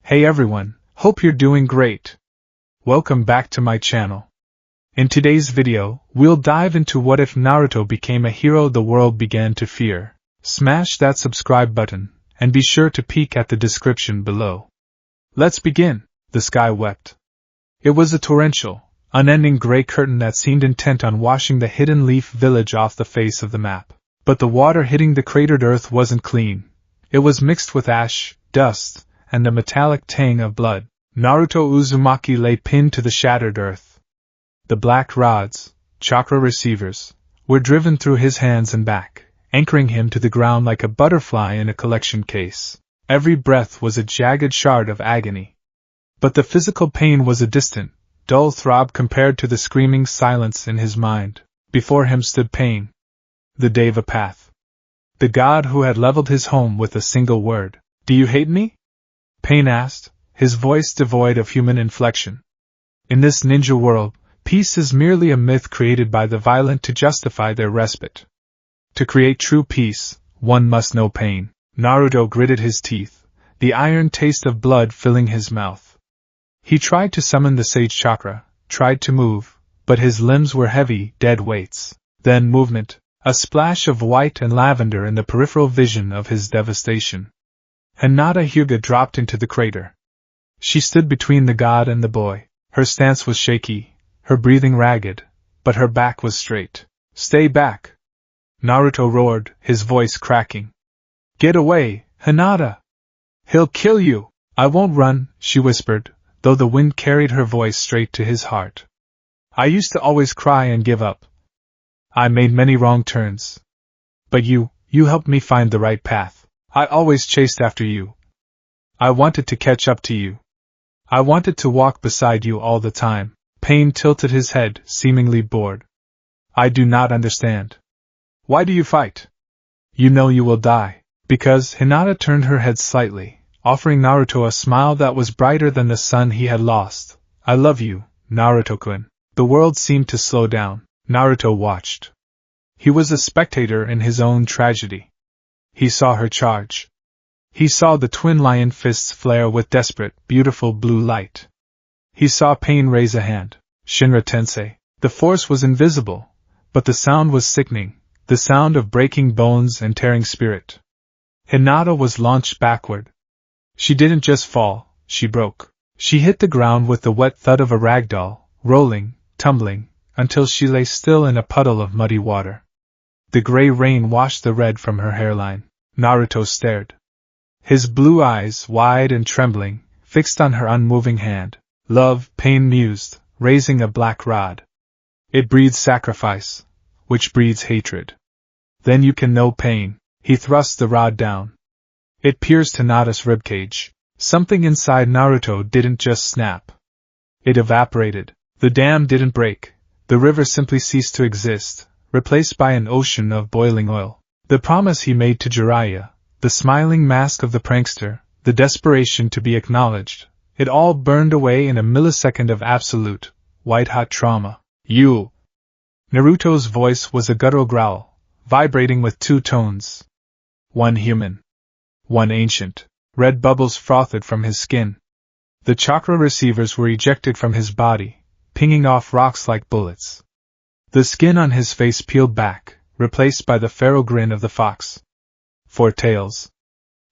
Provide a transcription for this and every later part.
Hey everyone, hope you're doing great. Welcome back to my channel. In today's video, we'll dive into what if Naruto became a hero the world began to fear. Smash that subscribe button, and be sure to peek at the description below. Let's begin. The sky wept. It was a torrential, unending gray curtain that seemed intent on washing the Hidden Leaf village off the face of the map. But the water hitting the cratered earth wasn't clean. It was mixed with ash, dust, and the metallic tang of blood. Naruto Uzumaki lay pinned to the shattered earth. The black rods, chakra receivers, were driven through his hands and back, anchoring him to the ground like a butterfly in a collection case. Every breath was a jagged shard of agony. But the physical pain was a distant, dull throb compared to the screaming silence in his mind. Before him stood Pain, the Devapath, the god who had leveled his home with a single word. "Do you hate me?" Pain asked, his voice devoid of human inflection. In this ninja world, peace is merely a myth created by the violent to justify their respite. To create true peace, one must know pain. Naruto gritted his teeth, the iron taste of blood filling his mouth. He tried to summon the sage chakra, tried to move, but his limbs were heavy, dead weights. Then movement, a splash of white and lavender in the peripheral vision of his devastation. Hinata Hyuga dropped into the crater. She stood between the god and the boy. Her stance was shaky, her breathing ragged, but her back was straight. "Stay back!" Naruto roared, his voice cracking. "Get away, Hinata! He'll kill you!" "I won't run," she whispered, though the wind carried her voice straight to his heart. "I used to always cry and give up. I made many wrong turns. But you helped me find the right path. I always chased after you. I wanted to catch up to you. I wanted to walk beside you all the time." Pain tilted his head, seemingly bored. "I do not understand. Why do you fight? You know you will die." Because Hinata turned her head slightly, offering Naruto a smile that was brighter than the sun he had lost. "I love you, Naruto-kun." The world seemed to slow down. Naruto watched. He was a spectator in his own tragedy. He saw her charge. He saw the twin lion fists flare with desperate, beautiful blue light. He saw Pain raise a hand. Shinra Tensei. The force was invisible, but the sound was sickening, the sound of breaking bones and tearing spirit. Hinata was launched backward. She didn't just fall, she broke. She hit the ground with the wet thud of a ragdoll, rolling, tumbling, until she lay still in a puddle of muddy water. The gray rain washed the red from her hairline. Naruto stared. His blue eyes, wide and trembling, fixed on her unmoving hand. "Love," Pain mused, raising a black rod. "It breeds sacrifice, which breeds hatred. Then you can know pain." He thrust the rod down. It pierced Hinata's ribcage. Something inside Naruto didn't just snap. It evaporated. The dam didn't break. The river simply ceased to exist, replaced by an ocean of boiling oil. The promise he made to Jiraiya, the smiling mask of the prankster, the desperation to be acknowledged, it all burned away in a millisecond of absolute, white-hot trauma. "You!" Naruto's voice was a guttural growl, vibrating with two tones. One human. One ancient. Red bubbles frothed from his skin. The chakra receivers were ejected from his body, pinging off rocks like bullets. The skin on his face peeled back, replaced by the feral grin of the fox. 4 tails.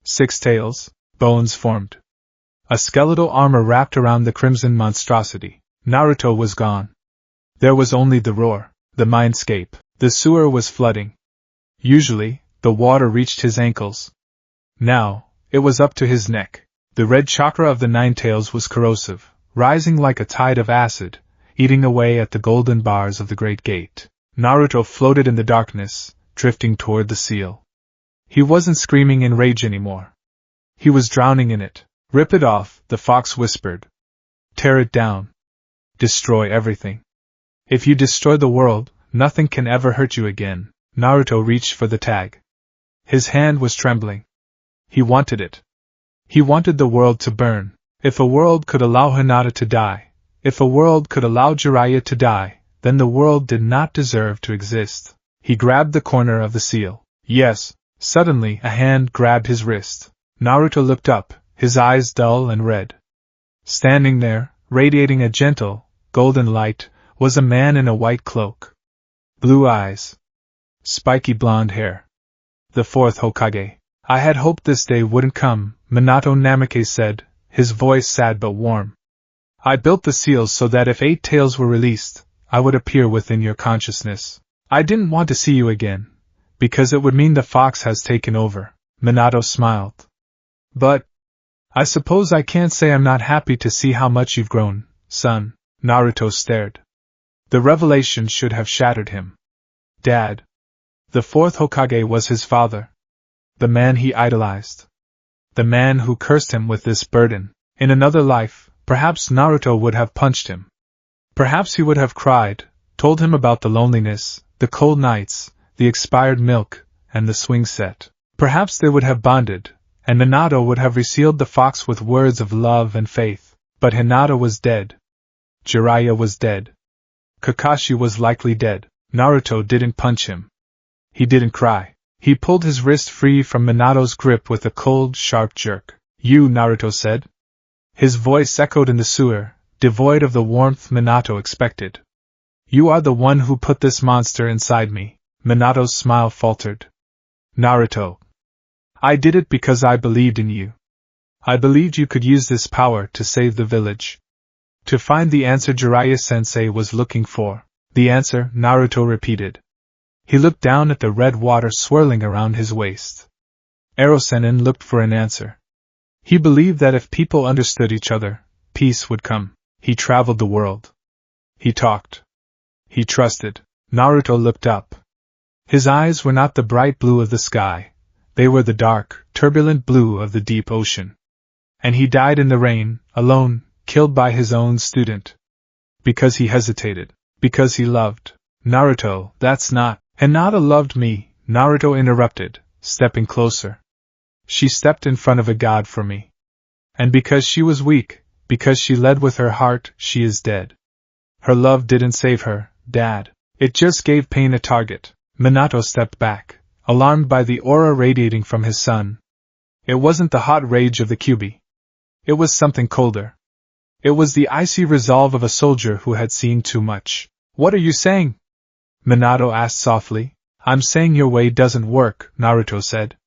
6 tails, bones formed. A skeletal armor wrapped around the crimson monstrosity. Naruto was gone. There was only the roar, the mindscape. The sewer was flooding. Usually, the water reached his ankles. Now, it was up to his neck. The red chakra of the 9 tails was corrosive, rising like a tide of acid, eating away at the golden bars of the great gate. Naruto floated in the darkness, drifting toward the seal. He wasn't screaming in rage anymore. He was drowning in it. "Rip it off," the fox whispered. "Tear it down. Destroy everything. If you destroy the world, nothing can ever hurt you again." Naruto reached for the tag. His hand was trembling. He wanted it. He wanted the world to burn. If a world could allow Hinata to die, if a world could allow Jiraiya to die, then the world did not deserve to exist. He grabbed the corner of the seal. Yes, suddenly a hand grabbed his wrist. Naruto looked up, his eyes dull and red. Standing there, radiating a gentle, golden light, was a man in a white cloak. Blue eyes. Spiky blonde hair. The fourth Hokage. I had hoped this day wouldn't come, Minato Namikaze said, his voice sad but warm. I built the seals so that if 8 tails were released, I would appear within your consciousness. I didn't want to see you again, because it would mean the fox has taken over. Minato smiled. But I suppose I can't say I'm not happy to see how much you've grown, son. Naruto stared. The revelation should have shattered him. Dad. The fourth Hokage was his father. The man he idolized. The man who cursed him with this burden. In another life, perhaps Naruto would have punched him. Perhaps he would have cried, told him about the loneliness, the cold nights, the expired milk, and the swing set. Perhaps they would have bonded, and Minato would have resealed the fox with words of love and faith. But Hinata was dead. Jiraiya was dead. Kakashi was likely dead. Naruto didn't punch him. He didn't cry. He pulled his wrist free from Minato's grip with a cold, sharp jerk. You, Naruto said. His voice echoed in the sewer, devoid of the warmth Minato expected. You are the one who put this monster inside me. Minato's smile faltered. Naruto. I did it because I believed in you. I believed you could use this power to save the village. To find the answer Jiraiya-sensei was looking for. The answer, Naruto repeated. He looked down at the red water swirling around his waist. Erosenin looked for an answer. He believed that if people understood each other, peace would come. He traveled the world. He talked. He trusted. Naruto looked up. His eyes were not the bright blue of the sky. They were the dark, turbulent blue of the deep ocean. And he died in the rain, alone, killed by his own student. Because he hesitated. Because he loved. Naruto, that's not. Hinata loved me, Naruto interrupted, stepping closer. She stepped in front of a god for me. And because she was weak, because she led with her heart, she is dead. Her love didn't save her, Dad. It just gave pain a target. Minato stepped back, alarmed by the aura radiating from his son. It wasn't the hot rage of the Kyuubi. It was something colder. It was the icy resolve of a soldier who had seen too much. What are you saying? Minato asked softly. I'm saying your way doesn't work, Naruto said.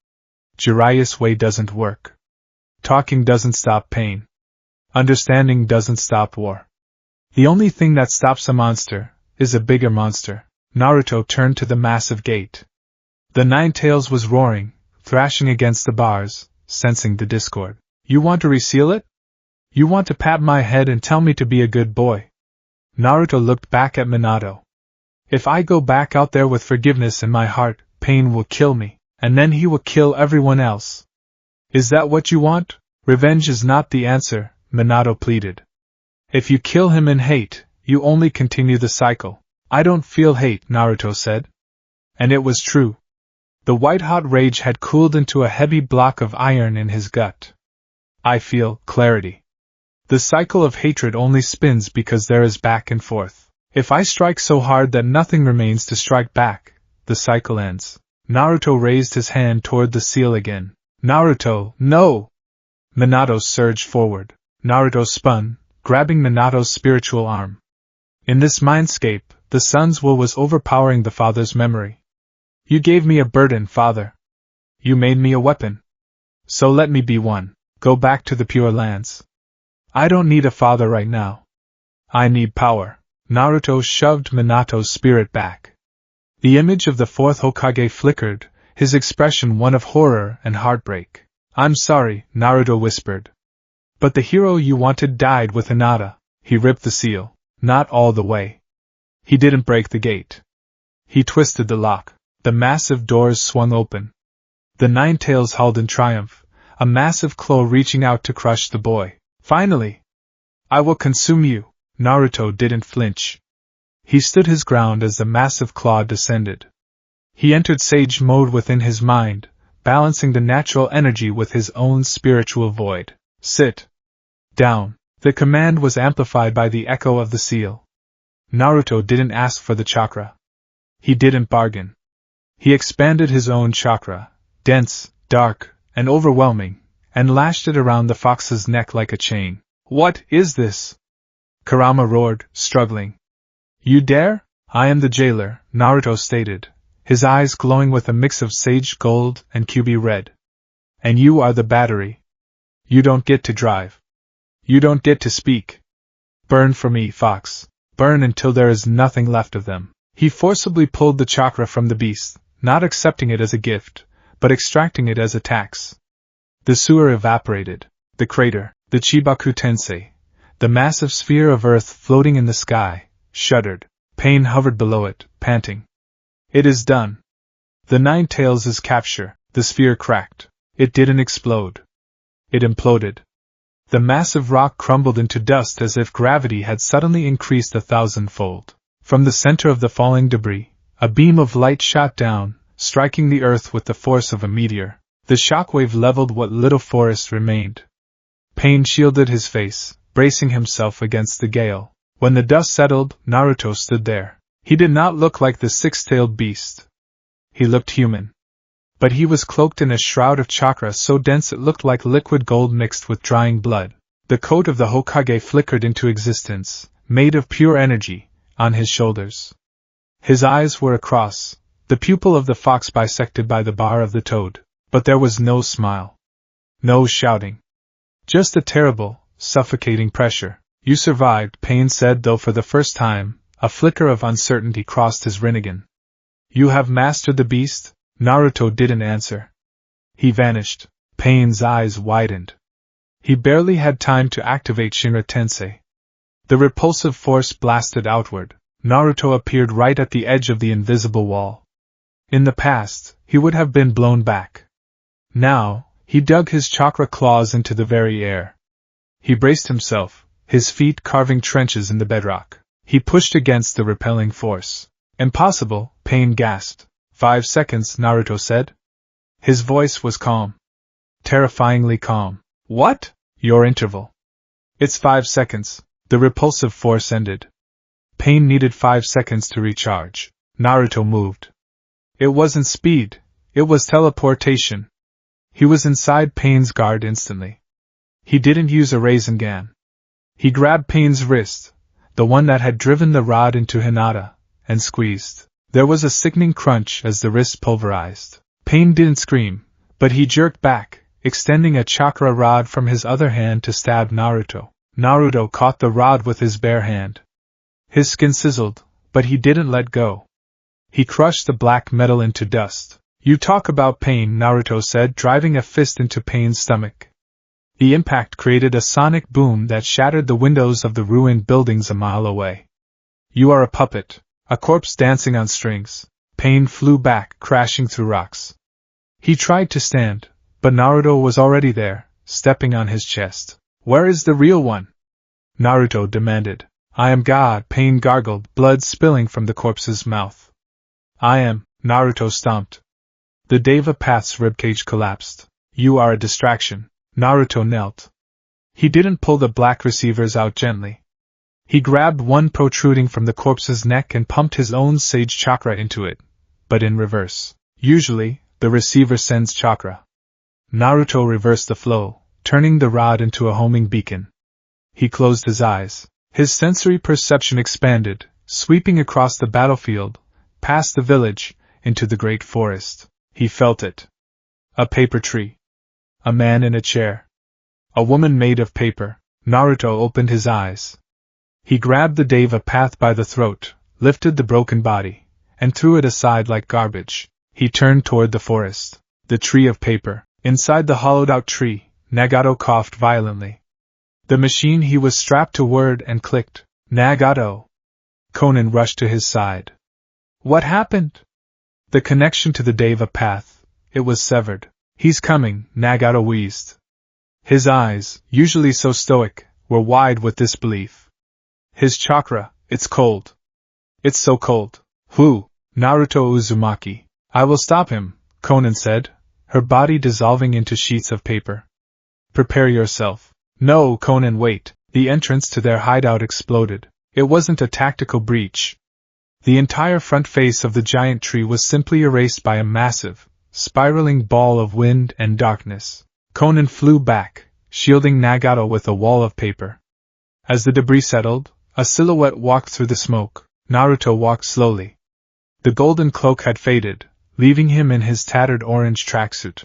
Jiraiya's way doesn't work. Talking doesn't stop pain. Understanding doesn't stop war. The only thing that stops a monster is a bigger monster. Naruto turned to the massive gate. The Nine Tails was roaring, thrashing against the bars, sensing the discord. You want to reseal it? You want to pat my head and tell me to be a good boy? Naruto looked back at Minato. If I go back out there with forgiveness in my heart, pain will kill me, and then he will kill everyone else. Is that what you want? Revenge is not the answer, Minato pleaded. If you kill him in hate, you only continue the cycle. I don't feel hate, Naruto said. And it was true. The white-hot rage had cooled into a heavy block of iron in his gut. I feel clarity. The cycle of hatred only spins because there is back and forth. If I strike so hard that nothing remains to strike back, the cycle ends. Naruto raised his hand toward the seal again. Naruto, no! Minato surged forward. Naruto spun, grabbing Minato's spiritual arm. In this mindscape, the son's will was overpowering the father's memory. You gave me a burden, father. You made me a weapon. So let me be one. Go back to the Pure Lands. I don't need a father right now. I need power. Naruto shoved Minato's spirit back. The image of the fourth Hokage flickered, his expression one of horror and heartbreak. I'm sorry, Naruto whispered. But the hero you wanted died with Hinata. He ripped the seal. Not all the way. He didn't break the gate. He twisted the lock. The massive doors swung open. The Nine Tails hauled in triumph, a massive claw reaching out to crush the boy. Finally! I will consume you. Naruto didn't flinch. He stood his ground as the massive claw descended. He entered sage mode within his mind, balancing the natural energy with his own spiritual void. Sit down. The command was amplified by the echo of the seal. Naruto didn't ask for the chakra. He didn't bargain. He expanded his own chakra, dense, dark, and overwhelming, and lashed it around the fox's neck like a chain. "What is this?" Kurama roared, struggling. "You dare?" "I am the jailer," Naruto stated, his eyes glowing with a mix of sage gold and QB red. "And you are the battery. You don't get to drive. You don't get to speak. Burn for me, fox. Burn until there is nothing left of them." He forcibly pulled the chakra from the beast, not accepting it as a gift, but extracting it as a tax. The sewer evaporated. The crater, the Chibaku Tensei, the massive sphere of earth floating in the sky, shuddered. Pain hovered below it, panting. "It is done. The Nine Tails' capture." The sphere cracked. It didn't explode. It imploded. The massive rock crumbled into dust as if gravity had suddenly increased 1,000-fold. From the center of the falling debris, a beam of light shot down, striking the earth with the force of a meteor. The shockwave leveled what little forest remained. Pain shielded his face, bracing himself against the gale. When the dust settled, Naruto stood there. He did not look like the six-tailed beast. He looked human. But he was cloaked in a shroud of chakra so dense it looked like liquid gold mixed with drying blood. The coat of the Hokage flickered into existence, made of pure energy, on his shoulders. His eyes were across, the pupil of the fox bisected by the bar of the toad. But there was no smile. No shouting. Just a terrible, suffocating pressure. "You survived," Pain said, though for the first time, a flicker of uncertainty crossed his Rinnegan. "You have mastered the beast?" Naruto didn't answer. He vanished. Pain's eyes widened. He barely had time to activate Shinra Tensei. The repulsive force blasted outward. Naruto appeared right at the edge of the invisible wall. In the past, he would have been blown back. Now, he dug his chakra claws into the very air. He braced himself, his feet carving trenches in the bedrock. He pushed against the repelling force. "Impossible," Pain gasped. 5 seconds, Naruto said. His voice was calm. Terrifyingly calm. "What?" "Your interval. It's 5 seconds." The repulsive force ended. Pain needed 5 seconds to recharge. Naruto moved. It wasn't speed, it was teleportation. He was inside Pain's guard instantly. He didn't use a Rasengan. He grabbed Pain's wrist, the one that had driven the rod into Hinata, and squeezed. There was a sickening crunch as the wrist pulverized. Pain didn't scream, but he jerked back, extending a chakra rod from his other hand to stab Naruto. Naruto caught the rod with his bare hand. His skin sizzled, but he didn't let go. He crushed the black metal into dust. "You talk about pain," Naruto said, driving a fist into Pain's stomach. The impact created a sonic boom that shattered the windows of the ruined buildings a mile away. "You are a puppet, a corpse dancing on strings." Pain flew back, crashing through rocks. He tried to stand, but Naruto was already there, stepping on his chest. "Where is the real one?" Naruto demanded. "I am God," Pain gargled, blood spilling from the corpse's mouth. "I am," Naruto stomped. The Deva Path's ribcage collapsed. "You are a distraction." Naruto knelt. He didn't pull the black receivers out gently. He grabbed one protruding from the corpse's neck and pumped his own sage chakra into it, but in reverse. Usually, the receiver sends chakra. Naruto reversed the flow, turning the rod into a homing beacon. He closed his eyes. His sensory perception expanded, sweeping across the battlefield, past the village, into the great forest. He felt it. A paper tree. A man in a chair. A woman made of paper. Naruto opened his eyes. He grabbed the Deva Path by the throat, lifted the broken body, and threw it aside like garbage. He turned toward the forest. The tree of paper. Inside the hollowed-out tree, Nagato coughed violently. The machine he was strapped to whirred and clicked. "Nagato!" Conan rushed to his side. "What happened?" "The connection to the Deva Path. It was severed." "He's coming," Nagato wheezed. His eyes, usually so stoic, were wide with disbelief. "His chakra, it's cold. It's so cold." "Who?" "Naruto Uzumaki." "I will stop him," Conan said, her body dissolving into sheets of paper. "Prepare yourself." "No, Conan, wait." The entrance to their hideout exploded. It wasn't a tactical breach. The entire front face of the giant tree was simply erased by a massive, spiraling ball of wind and darkness. Conan flew back, shielding Nagato with a wall of paper. As the debris settled, a silhouette walked through the smoke. Naruto walked slowly. The golden cloak had faded, leaving him in his tattered orange tracksuit.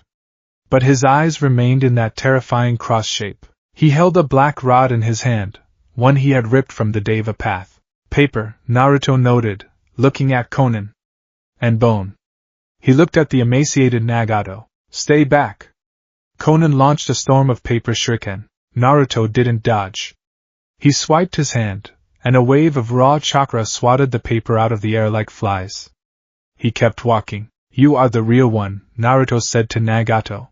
But his eyes remained in that terrifying cross shape. He held a black rod in his hand, one he had ripped from the Deva path. Paper, Naruto noted, looking at Conan. And bone. He looked at the emaciated Nagato. Stay back. Conan launched a storm of paper shuriken. Naruto didn't dodge. He swiped his hand, and a wave of raw chakra swatted the paper out of the air like flies. He kept walking. You are the real one, Naruto said to Nagato.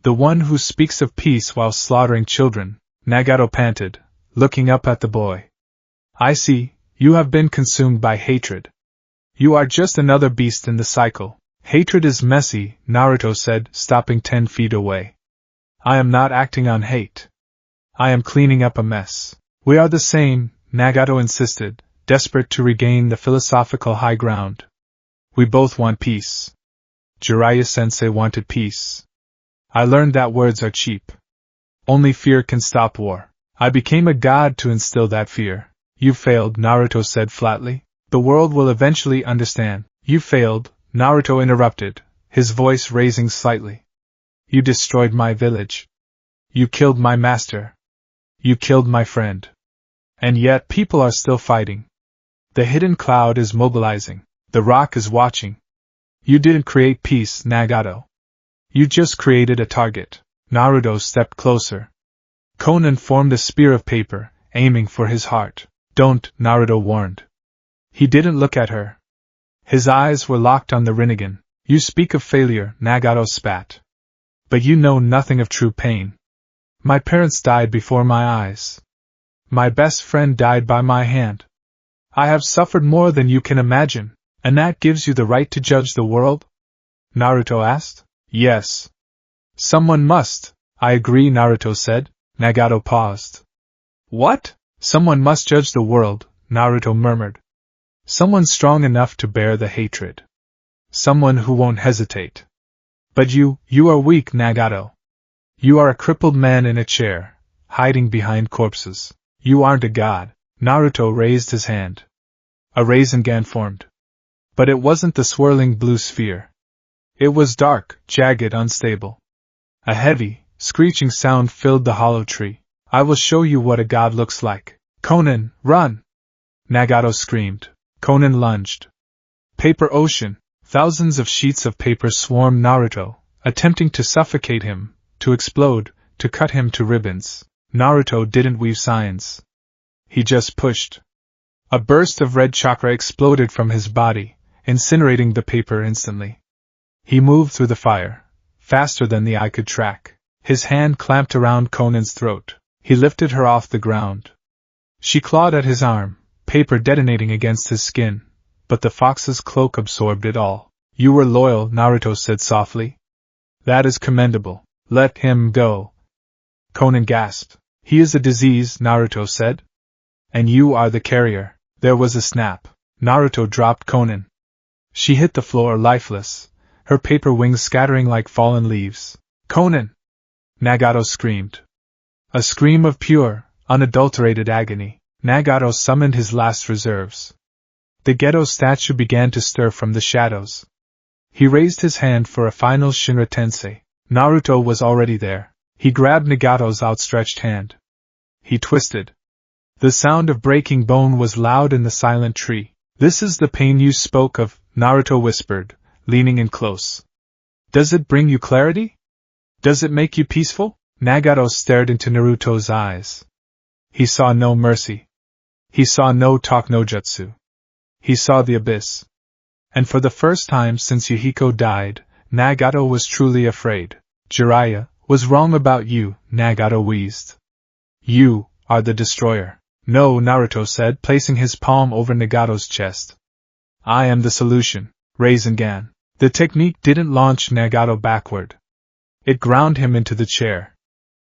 The one who speaks of peace while slaughtering children, Nagato panted, looking up at the boy. I see, you have been consumed by hatred. You are just another beast in the cycle. Hatred is messy, Naruto said, stopping 10 feet away. I am not acting on hate. I am cleaning up a mess. We are the same, Nagato insisted, desperate to regain the philosophical high ground. We both want peace. Jiraiya-sensei wanted peace. I learned that words are cheap. Only fear can stop war. I became a god to instill that fear. You failed, Naruto said flatly. The world will eventually understand. You failed, Naruto interrupted, his voice raising slightly. You destroyed my village. You killed my master. You killed my friend. And yet people are still fighting. The hidden cloud is mobilizing. The rock is watching. You didn't create peace, Nagato. You just created a target. Naruto stepped closer. Conan formed a spear of paper, aiming for his heart. Don't, Naruto warned. He didn't look at her. His eyes were locked on the Rinnegan. You speak of failure, Nagato spat. But you know nothing of true pain. My parents died before my eyes. My best friend died by my hand. I have suffered more than you can imagine, and that gives you the right to judge the world? Naruto asked. Yes. Someone must. I agree, Naruto said. Nagato paused. What? Someone must judge the world, Naruto murmured. Someone strong enough to bear the hatred. Someone who won't hesitate. But you are weak, Nagato. You are a crippled man in a chair, hiding behind corpses. You aren't a god. Naruto raised his hand. A Rasengan formed. But it wasn't the swirling blue sphere. It was dark, jagged, unstable. A heavy, screeching sound filled the hollow tree. I will show you what a god looks like. Conan, run! Nagato screamed. Conan lunged. Paper ocean. Thousands of sheets of paper swarmed Naruto, attempting to suffocate him, to explode, to cut him to ribbons. Naruto didn't weave signs. He just pushed. A burst of red chakra exploded from his body, incinerating the paper instantly. He moved through the fire, faster than the eye could track. His hand clamped around Conan's throat. He lifted her off the ground. She clawed at his arm, paper detonating against his skin, but the fox's cloak absorbed it all. You were loyal, Naruto said softly. That is commendable. Let him go. Conan gasped. He is a disease, Naruto said. And you are the carrier. There was a snap. Naruto dropped Conan. She hit the floor lifeless, her paper wings scattering like fallen leaves. Conan! Nagato screamed. A scream of pure, unadulterated agony. Nagato summoned his last reserves. The ghetto statue began to stir from the shadows. He raised his hand for a final Shinra Tensei. Naruto was already there. He grabbed Nagato's outstretched hand. He twisted. The sound of breaking bone was loud in the silent tree. This is the pain you spoke of, Naruto whispered, leaning in close. Does it bring you clarity? Does it make you peaceful? Nagato stared into Naruto's eyes. He saw no mercy. He saw no talk no jutsu. He saw the abyss. And for the first time since Yahiko died, Nagato was truly afraid. Jiraiya was wrong about you, Nagato wheezed. You are the destroyer. No, Naruto said, placing his palm over Nagato's chest. I am the solution. Rasengan. The technique didn't launch Nagato backward. It ground him into the chair.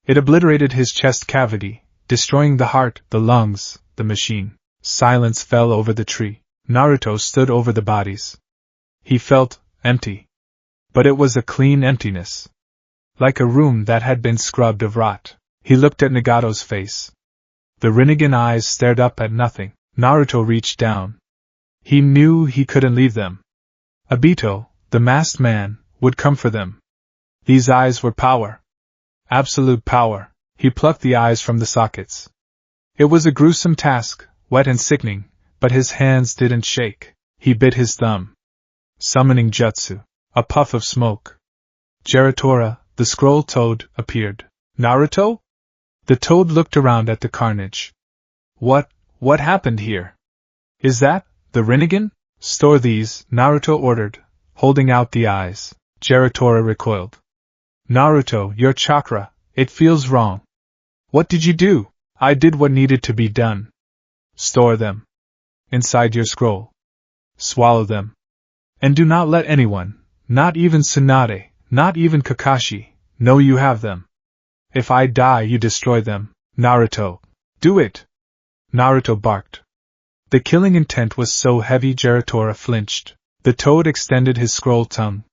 It obliterated his chest cavity, destroying the heart, the lungs, the machine. Silence fell over the tree. Naruto stood over the bodies. He felt empty. But it was a clean emptiness. like a room that had been scrubbed of rot. He looked at Nagato's face. The Rinnegan eyes stared up at nothing. Naruto reached down. He knew he couldn't leave them. Obito, the masked man, would come for them. These eyes were power. Absolute power. He plucked the eyes from the sockets. It was a gruesome task, wet and sickening, but his hands didn't shake. He bit his thumb. Summoning jutsu. A puff of smoke. Geritora, the scroll toad, appeared. Naruto? The toad looked around at the carnage. What happened here? Is that the Rinnegan? Store these, Naruto ordered, holding out the eyes. Geritora recoiled. Naruto, your chakra, it feels wrong. What did you do? I did what needed to be done. Store them. Inside your scroll. Swallow them. And do not let anyone, not even Tsunade, not even Kakashi, know you have them. If I die, you destroy them. Naruto. Do it! Naruto barked. The killing intent was so heavy Geritora flinched. The toad extended his scroll tongue.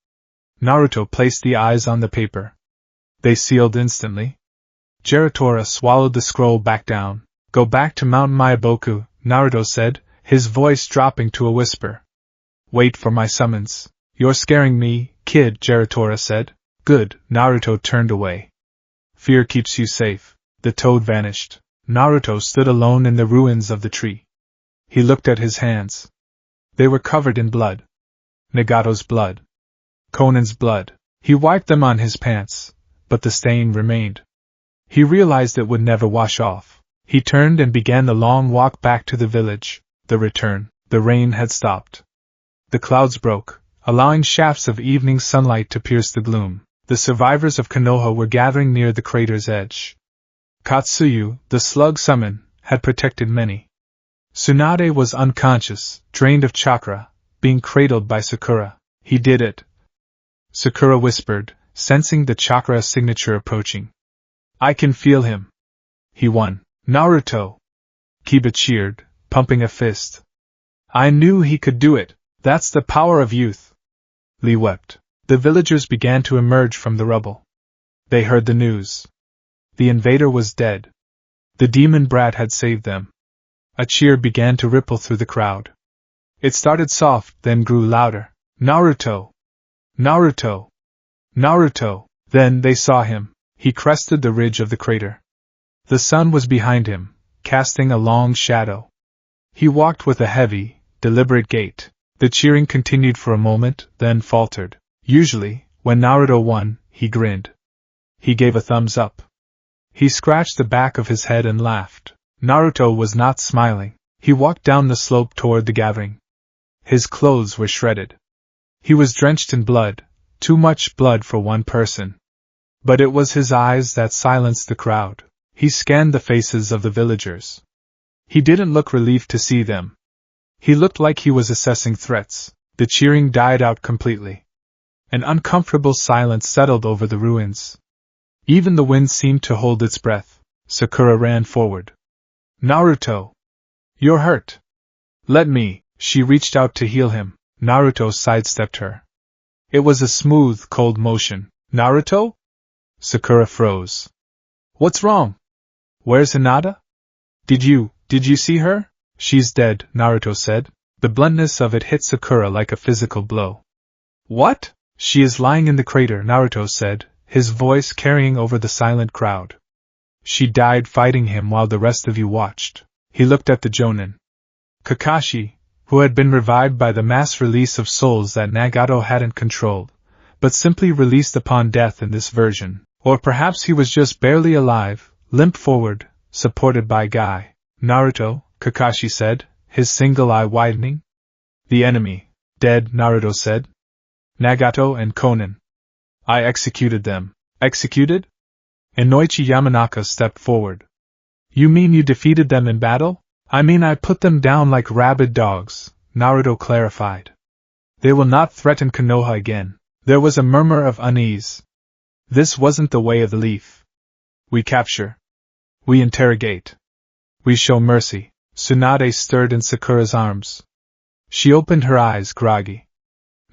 Naruto placed the eyes on the paper. They sealed instantly. Geritora swallowed the scroll back down. Go back to Mount Myaboku, Naruto said, his voice dropping to a whisper. Wait for my summons. You're scaring me, kid, Geritora said. Good, Naruto turned away. Fear keeps you safe. The toad vanished. Naruto stood alone in the ruins of the tree. He looked at his hands. They were covered in blood. Nagato's blood. Konan's blood. He wiped them on his pants, but the stain remained. He realized it would never wash off. He turned and began the long walk back to the village. The return. The rain had stopped. The clouds broke, allowing shafts of evening sunlight to pierce the gloom. The survivors of Konoha were gathering near the crater's edge. Katsuyu, the slug summon, had protected many. Tsunade was unconscious, drained of chakra, being cradled by Sakura. He did it. Sakura whispered, sensing the chakra signature approaching. I can feel him. He won. Naruto! Kiba cheered, pumping a fist. I knew he could do it. That's the power of youth. Lee wept. The villagers began to emerge from the rubble. They heard the news. The invader was dead. The demon brat had saved them. A cheer began to ripple through the crowd. It started soft, then grew louder. Naruto! Naruto! Naruto! Then they saw him. He crested the ridge of the crater. The sun was behind him, casting a long shadow. He walked with a heavy, deliberate gait. The cheering continued for a moment, then faltered. Usually, when Naruto won, he grinned. He gave a thumbs up. He scratched the back of his head and laughed. Naruto was not smiling. He walked down the slope toward the gathering. His clothes were shredded. He was drenched in blood, too much blood for one person. But it was his eyes that silenced the crowd. He scanned the faces of the villagers. He didn't look relieved to see them. He looked like he was assessing threats. The cheering died out completely. An uncomfortable silence settled over the ruins. Even the wind seemed to hold its breath. Sakura ran forward. Naruto! You're hurt. Let me. She reached out to heal him. Naruto sidestepped her. It was a smooth, cold motion. Naruto? Sakura froze. What's wrong? Where's Hinata? Did you see her? She's dead, Naruto said. The bluntness of it hit Sakura like a physical blow. What? She is lying in the crater, Naruto said, his voice carrying over the silent crowd. She died fighting him while the rest of you watched. He looked at the Jonin. Kakashi, who had been revived by the mass release of souls that Nagato hadn't controlled, but simply released upon death in this version. Or perhaps he was just barely alive, limped forward, supported by Guy. Naruto, Kakashi said, his single eye widening. The enemy. Dead, Naruto said. Nagato and Konan. I executed them. Executed? Inoichi Yamanaka stepped forward. You mean you defeated them in battle? I mean I put them down like rabid dogs, Naruto clarified. They will not threaten Konoha again. There was a murmur of unease. This wasn't the way of the leaf. We capture. We interrogate. We show mercy. Tsunade stirred in Sakura's arms. She opened her eyes groggy.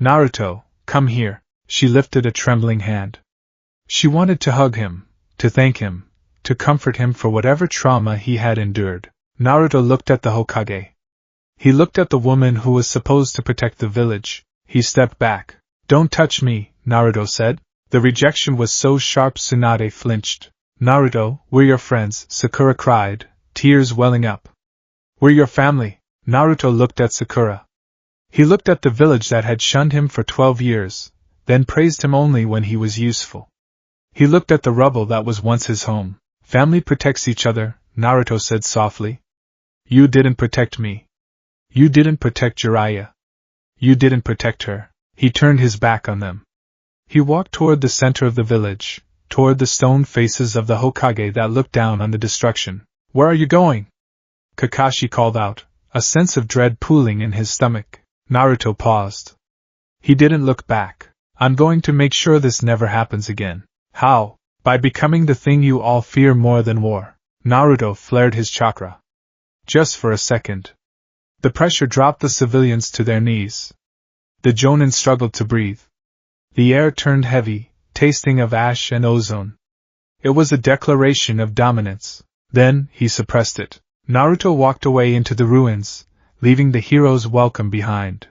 Naruto, come here. She lifted a trembling hand. She wanted to hug him, to thank him, to comfort him for whatever trauma he had endured. Naruto looked at the Hokage. He looked at the woman who was supposed to protect the village. He stepped back. "Don't touch me," Naruto said. The rejection was so sharp Tsunade flinched. "Naruto, we're your friends," Sakura cried, tears welling up. "We're your family." Naruto looked at Sakura. He looked at the village that had shunned him for 12 years, then praised him only when he was useful. He looked at the rubble that was once his home. "Family protects each other," Naruto said softly. "You didn't protect me. You didn't protect Jiraiya. You didn't protect her." He turned his back on them. He walked toward the center of the village, toward the stone faces of the Hokage that looked down on the destruction. "Where are you going?" Kakashi called out, a sense of dread pooling in his stomach. Naruto paused. He didn't look back. "I'm going to make sure this never happens again." "How?" "By becoming the thing you all fear more than war." Naruto flared his chakra. Just for a second. The pressure dropped the civilians to their knees. The Jonin struggled to breathe. The air turned heavy, tasting of ash and ozone. It was a declaration of dominance. Then, he suppressed it. Naruto walked away into the ruins, leaving the heroes' welcome behind.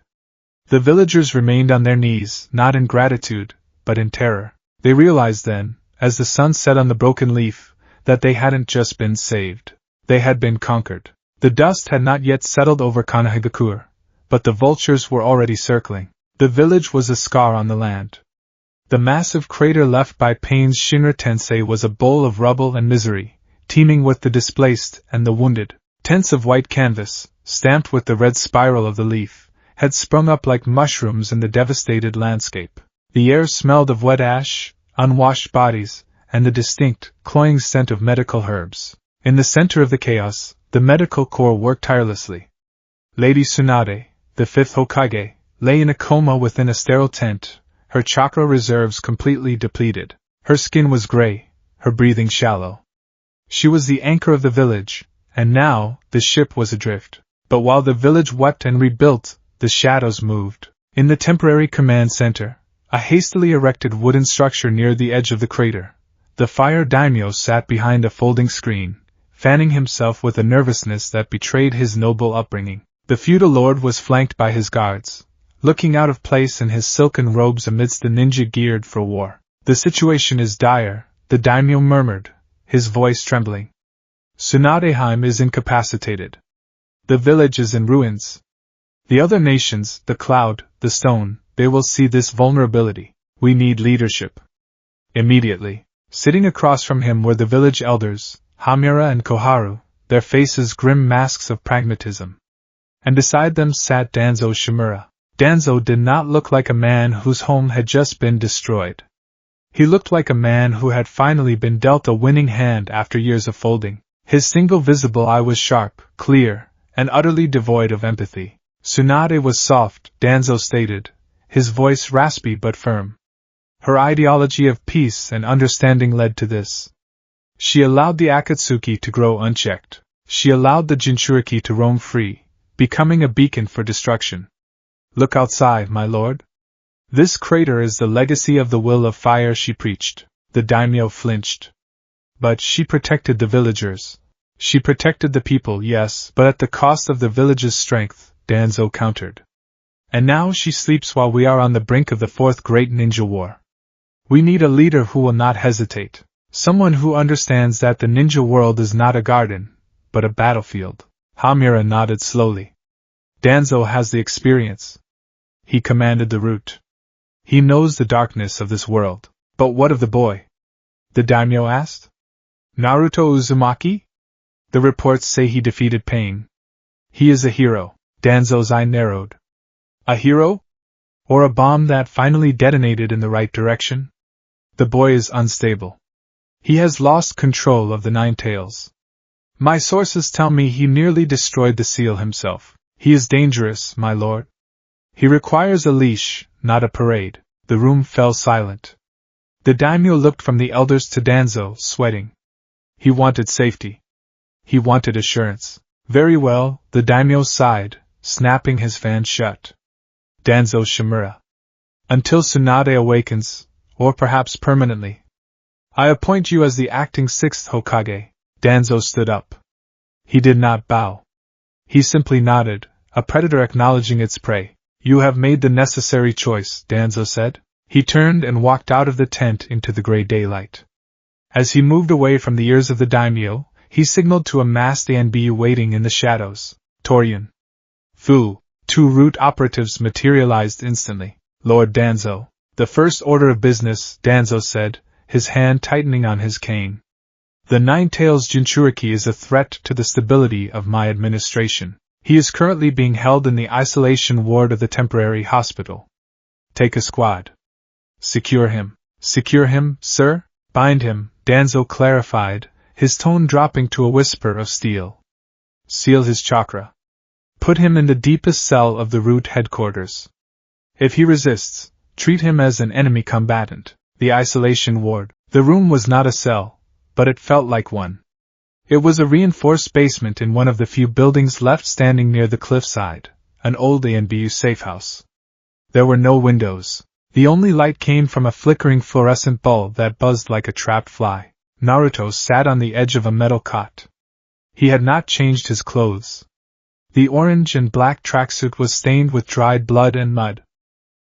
The villagers remained on their knees, not in gratitude, but in terror. They realized then, as the sun set on the broken leaf, that they hadn't just been saved. They had been conquered. The dust had not yet settled over Konohagakure, but the vultures were already circling. The village was a scar on the land. The massive crater left by Pain's Shinra Tensei was a bowl of rubble and misery, teeming with the displaced and the wounded. Tents of white canvas, stamped with the red spiral of the leaf, had sprung up like mushrooms in the devastated landscape. The air smelled of wet ash, unwashed bodies, and the distinct, cloying scent of medical herbs. In the center of the chaos, the medical corps worked tirelessly. Lady Tsunade, the fifth Hokage, lay in a coma within a sterile tent, her chakra reserves completely depleted. Her skin was gray, her breathing shallow. She was the anchor of the village, and now the ship was adrift. But while the village wept and rebuilt, the shadows moved. In the temporary command center, a hastily erected wooden structure near the edge of the crater, the fire daimyo sat behind a folding screen, fanning himself with a nervousness that betrayed his noble upbringing. The feudal lord was flanked by his guards, looking out of place in his silken robes amidst the ninja geared for war. "The situation is dire," the daimyo murmured, his voice trembling. "Tsunadeheim is incapacitated. The village is in ruins. The other nations, the cloud, the stone, they will see this vulnerability. We need leadership. Immediately." Sitting across from him were the village elders, Hamura and Koharu, their faces grim masks of pragmatism. And beside them sat Danzo Shimura. Danzo did not look like a man whose home had just been destroyed. He looked like a man who had finally been dealt a winning hand after years of folding. His single visible eye was sharp, clear, and utterly devoid of empathy. "Tsunade was soft," Danzo stated, his voice raspy but firm. "Her ideology of peace and understanding led to this. She allowed the Akatsuki to grow unchecked. She allowed the Jinchuriki to roam free, becoming a beacon for destruction. Look outside, my lord. This crater is the legacy of the will of fire she preached." The daimyo flinched. "But she protected the villagers. She protected the people, yes, but at the cost of the village's strength," Danzo countered. "And now she sleeps while we are on the brink of the fourth great ninja war. We need a leader who will not hesitate. Someone who understands that the ninja world is not a garden, but a battlefield." Hamura nodded slowly. "Danzo has the experience. He commanded the route. He knows the darkness of this world." "But what of the boy?" the daimyo asked. "Naruto Uzumaki? The reports say he defeated Pain. He is a hero." Danzo's eye narrowed. "A hero? Or a bomb that finally detonated in the right direction?" "The boy is unstable. He has lost control of the Nine Tails. My sources tell me he nearly destroyed the seal himself. He is dangerous, my lord. He requires a leash, not a parade." The room fell silent. The daimyo looked from the elders to Danzo, sweating. He wanted safety. He wanted assurance. "Very well," the daimyo sighed, snapping his fan shut. "Danzo Shimura. Until Tsunade awakens, or perhaps permanently, I appoint you as the acting 6th Hokage. Danzo stood up. He did not bow. He simply nodded, a predator acknowledging its prey. You have made the necessary choice, Danzo said. He turned and walked out of the tent into the gray daylight. As he moved away from the ears of the daimyo, he signaled to a masked ANBU waiting in the shadows. Torian. Fu. 2 root operatives materialized instantly. Lord Danzo. The first order of business, Danzo said, his hand tightening on his cane. The Nine-Tails Jinchuriki is a threat to the stability of my administration. He is currently being held in the isolation ward of the temporary hospital. Take a squad. Secure him. Secure him, sir? Bind him, Danzo clarified, his tone dropping to a whisper of steel. Seal his chakra. Put him in the deepest cell of the root headquarters. If he resists, treat him as an enemy combatant. The isolation ward. The room was not a cell, but it felt like one. It was a reinforced basement in one of the few buildings left standing near the cliffside, an old ANBU safehouse. There were no windows. The only light came from a flickering fluorescent bulb that buzzed like a trapped fly. Naruto sat on the edge of a metal cot. He had not changed his clothes. The orange and black tracksuit was stained with dried blood and mud.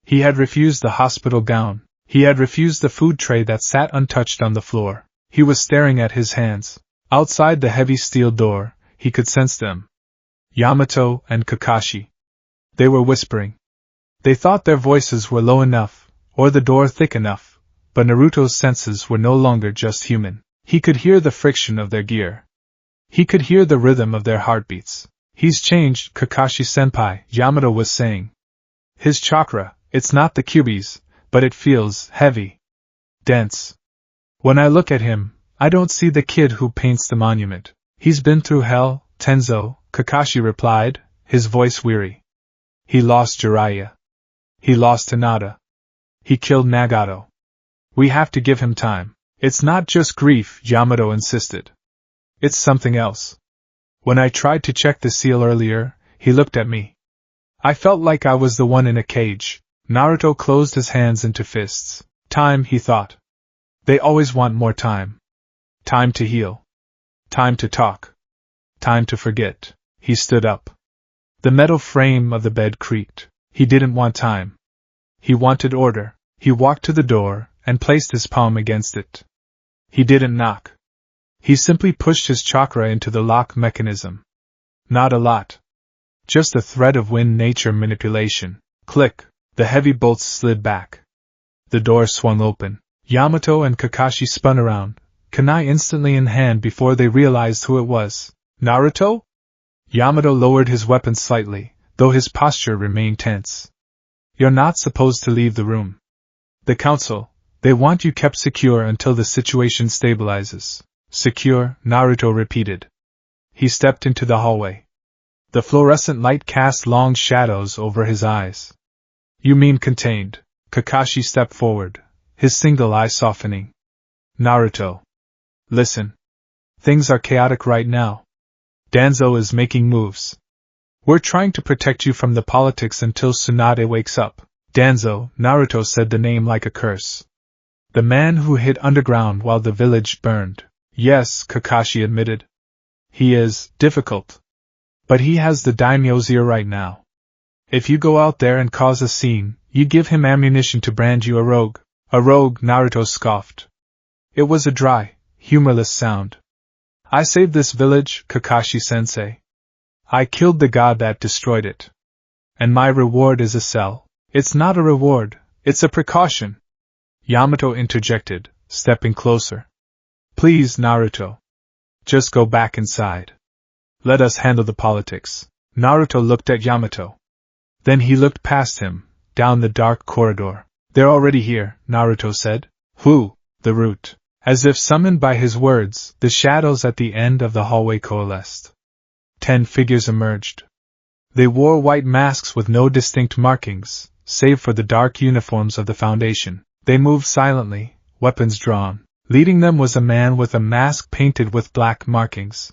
He had refused the hospital gown. He had refused the food tray that sat untouched on the floor. He was staring at his hands. Outside the heavy steel door, he could sense them. Yamato and Kakashi. They were whispering. They thought their voices were low enough, or the door thick enough, but Naruto's senses were no longer just human. He could hear the friction of their gear. He could hear the rhythm of their heartbeats. He's changed, Kakashi-senpai, Yamato was saying. His chakra, it's not the kyubi's, but it feels heavy. Dense. When I look at him, I don't see the kid who paints the monument. He's been through hell, Tenzo, Kakashi replied, his voice weary. He lost Jiraiya. He lost Hinata. He killed Nagato. We have to give him time. It's not just grief, Yamato insisted. It's something else. When I tried to check the seal earlier, he looked at me. I felt like I was the one in a cage. Naruto closed his hands into fists. Time, he thought. They always want more time. Time to heal. Time to talk. Time to forget. He stood up. The metal frame of the bed creaked. He didn't want time. He wanted order. He walked to the door and placed his palm against it. He didn't knock. He simply pushed his chakra into the lock mechanism. Not a lot. Just a thread of wind nature manipulation. Click. The heavy bolts slid back. The door swung open. Yamato and Kakashi spun around, kunai instantly in hand before they realized who it was. Naruto? Yamato lowered his weapon slightly, though his posture remained tense. You're not supposed to leave the room. The council, they want you kept secure until the situation stabilizes. Secure, Naruto repeated. He stepped into the hallway. The fluorescent light cast long shadows over his eyes. You mean contained? Kakashi stepped forward, his single eye softening. Naruto. Listen. Things are chaotic right now. Danzo is making moves. We're trying to protect you from the politics until Tsunade wakes up. Danzo, Naruto said the name like a curse. The man who hid underground while the village burned. Yes, Kakashi admitted. He is difficult. But he has the daimyo's ear right now. If you go out there and cause a scene, you give him ammunition to brand you a rogue. A rogue, Naruto scoffed. It was a dry, humorless sound. I saved this village, Kakashi-sensei. I killed the god that destroyed it. And my reward is a cell. It's not a reward, it's a precaution. Yamato interjected, stepping closer. Please, Naruto. Just go back inside. Let us handle the politics. Naruto looked at Yamato. Then he looked past him, down the dark corridor. They're already here, Naruto said. Who? The root. As if summoned by his words, the shadows at the end of the hallway coalesced. 10 figures emerged. They wore white masks with no distinct markings, save for the dark uniforms of the Foundation. They moved silently, weapons drawn. Leading them was a man with a mask painted with black markings.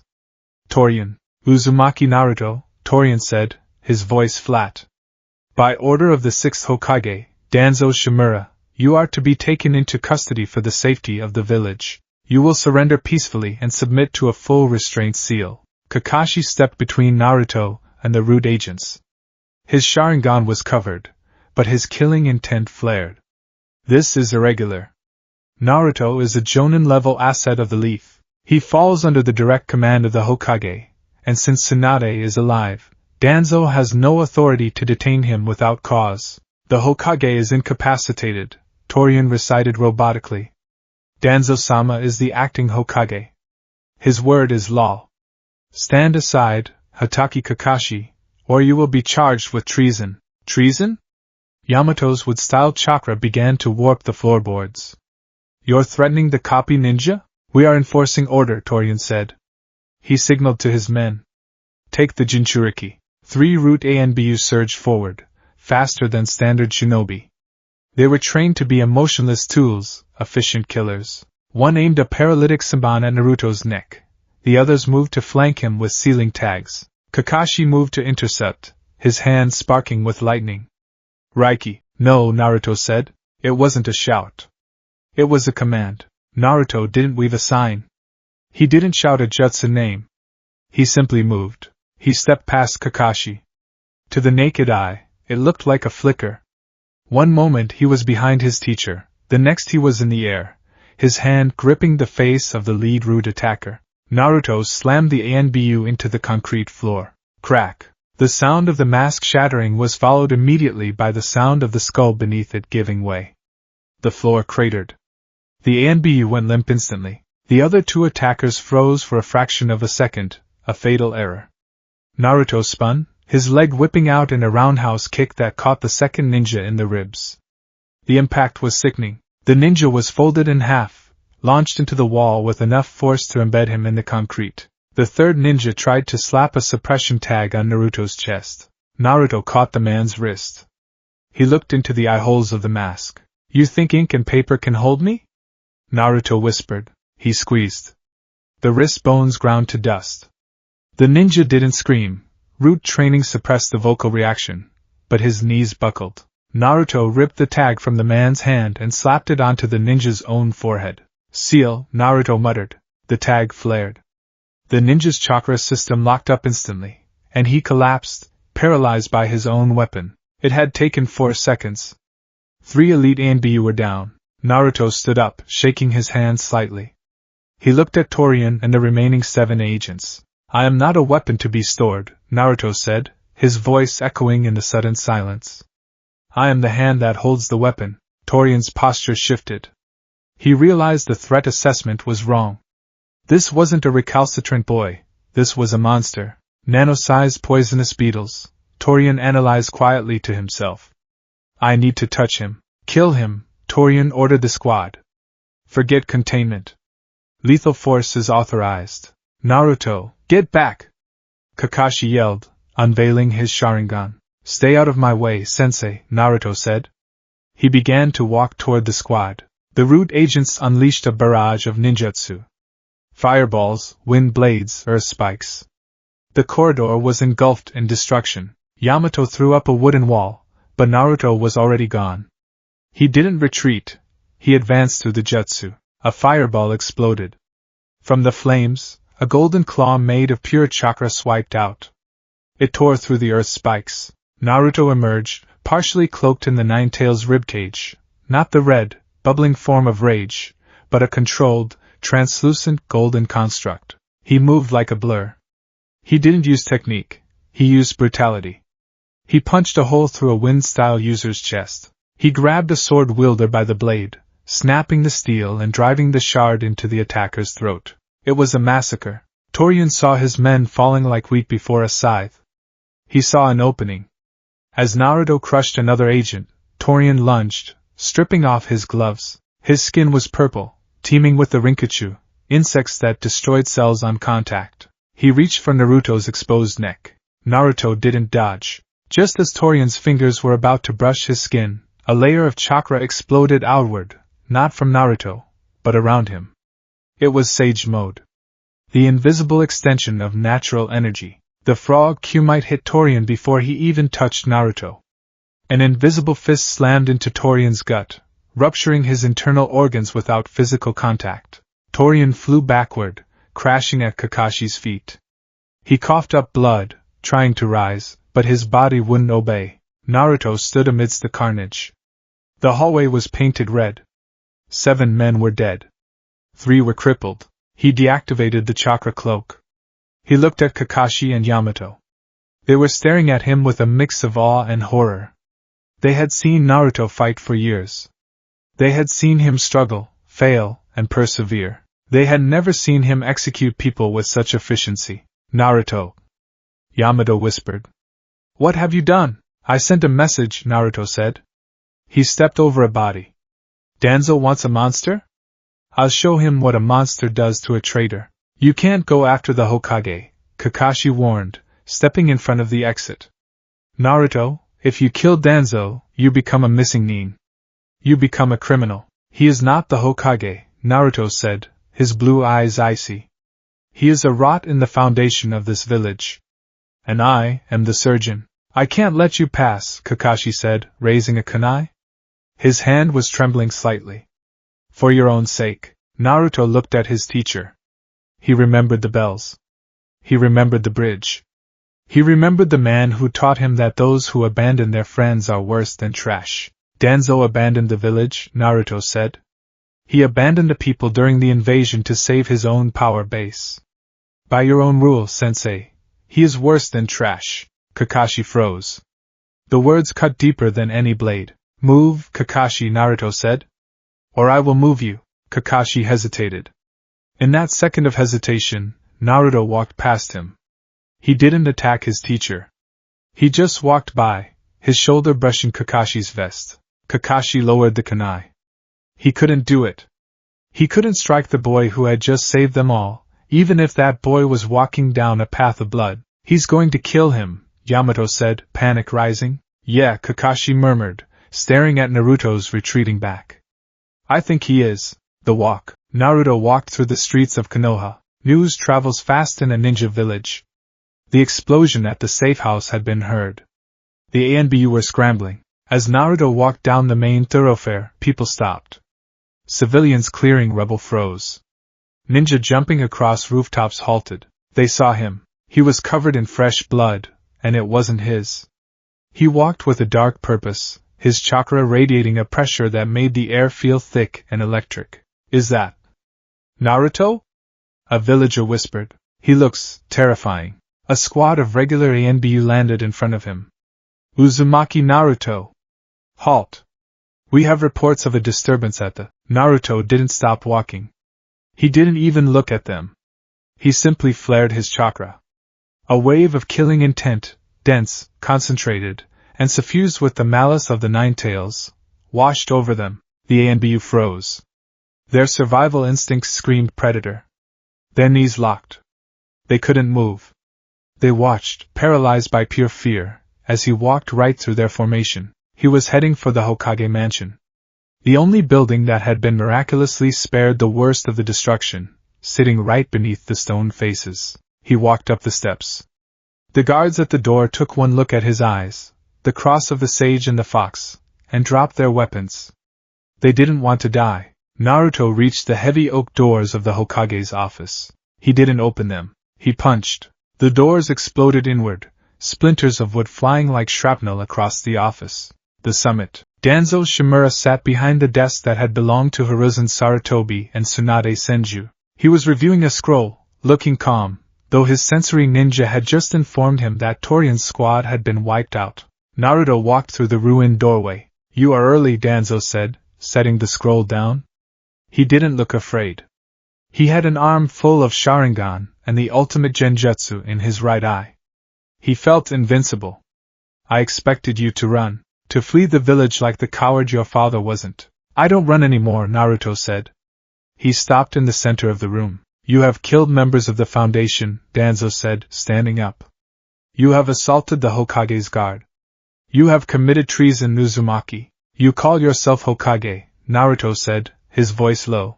Torian. Uzumaki Naruto, Torian said, his voice flat. By order of the 6th Hokage, Danzo Shimura, You are to be taken into custody for the safety of the village. You will surrender peacefully and submit to a full restraint seal. Kakashi stepped between Naruto and the rude agents. His Sharingan was covered, but his killing intent flared. This is irregular. Naruto is a Jonin-level asset of the Leaf. He falls under the direct command of the Hokage, and since Tsunade is alive, Danzo has no authority to detain him without cause. The Hokage is incapacitated, Torian recited robotically. Danzo-sama is the acting Hokage. His word is law. Stand aside, Hatake Kakashi, or you will be charged with treason. Treason? Yamato's wood-style chakra began to warp the floorboards. You're threatening the copy ninja? We are enforcing order, Torian said. He signaled to his men. Take the Jinchuriki. 3 root ANBU surged forward, faster than standard shinobi. They were trained to be emotionless tools, efficient killers. One aimed a paralytic Senbon at Naruto's neck. The others moved to flank him with sealing tags. Kakashi moved to intercept, his hand sparking with lightning. Raiki, no, Naruto said. It wasn't a shout. It was a command. Naruto didn't weave a sign. He didn't shout a jutsu name. He simply moved. He stepped past Kakashi. To the naked eye, it looked like a flicker. One moment he was behind his teacher, the next he was in the air, his hand gripping the face of the lead rude attacker. Naruto slammed the ANBU into the concrete floor. Crack! The sound of the mask shattering was followed immediately by the sound of the skull beneath it giving way. The floor cratered. The ANBU went limp instantly. The other 2 attackers froze for a fraction of a second, a fatal error. Naruto spun, his leg whipping out in a roundhouse kick that caught the second ninja in the ribs. The impact was sickening. The ninja was folded in half, launched into the wall with enough force to embed him in the concrete. The third ninja tried to slap a suppression tag on Naruto's chest. Naruto caught the man's wrist. He looked into the eye holes of the mask. You think ink and paper can hold me? Naruto whispered. He squeezed. The wrist bones ground to dust. The ninja didn't scream. Root training suppressed the vocal reaction, but his knees buckled. Naruto ripped the tag from the man's hand and slapped it onto the ninja's own forehead. Seal, Naruto muttered. The tag flared. The ninja's chakra system locked up instantly, and he collapsed, paralyzed by his own weapon. It had taken 4 seconds. 3 elite ANBU were down. Naruto stood up, shaking his hand slightly. He looked at Torian and the remaining 7 agents. I am not a weapon to be stored, Naruto said, his voice echoing in the sudden silence. I am the hand that holds the weapon. Torian's posture shifted. He realized the threat assessment was wrong. This wasn't a recalcitrant boy, this was a monster. Nano-sized poisonous beetles, Torian analyzed quietly to himself. I need to touch him. Kill him, Torian ordered the squad. Forget containment. Lethal force is authorized. Naruto, get back! Kakashi yelled, unveiling his Sharingan. Stay out of my way, sensei, Naruto said. He began to walk toward the squad. The root agents unleashed a barrage of ninjutsu. Fireballs, wind blades, earth spikes. The corridor was engulfed in destruction. Yamato threw up a wooden wall, but Naruto was already gone. He didn't retreat. He advanced through the jutsu. A fireball exploded. From the flames, a golden claw made of pure chakra swiped out. It tore through the earth spikes. Naruto emerged, partially cloaked in the Nine-Tails ribcage, not the red, bubbling form of rage, but a controlled, translucent golden construct. He moved like a blur. He didn't use technique, he used brutality. He punched a hole through a wind-style user's chest. He grabbed a sword wielder by the blade, snapping the steel and driving the shard into the attacker's throat. It was a massacre. Torian saw his men falling like wheat before a scythe. He saw an opening. As Naruto crushed another agent, Torian lunged, stripping off his gloves. His skin was purple, teeming with the rinkachu, insects that destroyed cells on contact. He reached for Naruto's exposed neck. Naruto didn't dodge. Just as Torian's fingers were about to brush his skin, a layer of chakra exploded outward, not from Naruto, but around him. It was Sage Mode. The invisible extension of natural energy. The frog Kumite hit Torian before he even touched Naruto. An invisible fist slammed into Torian's gut, rupturing his internal organs without physical contact. Torian flew backward, crashing at Kakashi's feet. He coughed up blood, trying to rise, but his body wouldn't obey. Naruto stood amidst the carnage. The hallway was painted red. 7 men were dead. 3 were crippled. He deactivated the chakra cloak. He looked at Kakashi and Yamato. They were staring at him with a mix of awe and horror. They had seen Naruto fight for years. They had seen him struggle, fail, and persevere. They had never seen him execute people with such efficiency. Naruto, Yamato whispered. What have you done? I sent a message, Naruto said. He stepped over a body. Danzo wants a monster? I'll show him what a monster does to a traitor. You can't go after the Hokage, Kakashi warned, stepping in front of the exit. Naruto, if you kill Danzo, you become a missing nin. You become a criminal. He is not the Hokage, Naruto said, his blue eyes icy. He is a rot in the foundation of this village. And I am the surgeon. I can't let you pass, Kakashi said, raising a kunai. His hand was trembling slightly. For your own sake. Naruto looked at his teacher. He remembered the bells. He remembered the bridge. He remembered the man who taught him that those who abandon their friends are worse than trash. Danzo abandoned the village, Naruto said. He abandoned the people during the invasion to save his own power base. By your own rule, Sensei, he is worse than trash. Kakashi froze. The words cut deeper than any blade. Move, Kakashi, Naruto said. Or I will move you. Kakashi hesitated. In that second of hesitation, Naruto walked past him. He didn't attack his teacher. He just walked by, his shoulder brushing Kakashi's vest. Kakashi lowered the kunai. He couldn't do it. He couldn't strike the boy who had just saved them all, even if that boy was walking down a path of blood. He's going to kill him, Yamato said, panic rising. Yeah, Kakashi murmured, staring at Naruto's retreating back. I think he is. The walk. Naruto walked through the streets of Konoha. News travels fast in a ninja village. The explosion at the safe house had been heard. The ANBU were scrambling. As Naruto walked down the main thoroughfare, people stopped. Civilians clearing rubble froze. Ninja jumping across rooftops halted. They saw him. He was covered in fresh blood, and it wasn't his. He walked with a dark purpose, his chakra radiating a pressure that made the air feel thick and electric. Is that Naruto? A villager whispered. He looks terrifying. A squad of regular ANBU landed in front of him. Uzumaki Naruto. Halt. We have reports of a disturbance at the... Naruto didn't stop walking. He didn't even look at them. He simply flared his chakra. A wave of killing intent, dense, concentrated, and suffused with the malice of the Nine Tails, washed over them. The ANBU froze. Their survival instincts screamed predator. Their knees locked. They couldn't move. They watched, paralyzed by pure fear, as he walked right through their formation. He was heading for the Hokage mansion. The only building that had been miraculously spared the worst of the destruction, sitting right beneath the stone faces. He walked up the steps. The guards at the door took one look at his eyes, the cross of the sage and the fox, and dropped their weapons. They didn't want to die. Naruto reached the heavy oak doors of the Hokage's office. He didn't open them. He punched. The doors exploded inward, splinters of wood flying like shrapnel across the office. The summit. Danzo Shimura sat behind the desk that had belonged to Hiruzen Sarutobi and Tsunade Senju. He was reviewing a scroll, looking calm, though his sensory ninja had just informed him that Torian's squad had been wiped out. Naruto walked through the ruined doorway. You are early, Danzo said, setting the scroll down. He didn't look afraid. He had an arm full of Sharingan and the ultimate genjutsu in his right eye. He felt invincible. I expected you to run, to flee the village like the coward your father wasn't. I don't run anymore, Naruto said. He stopped in the center of the room. You have killed members of the Foundation, Danzo said, standing up. You have assaulted the Hokage's guard. You have committed treason, Uzumaki. You call yourself Hokage, Naruto said, his voice low.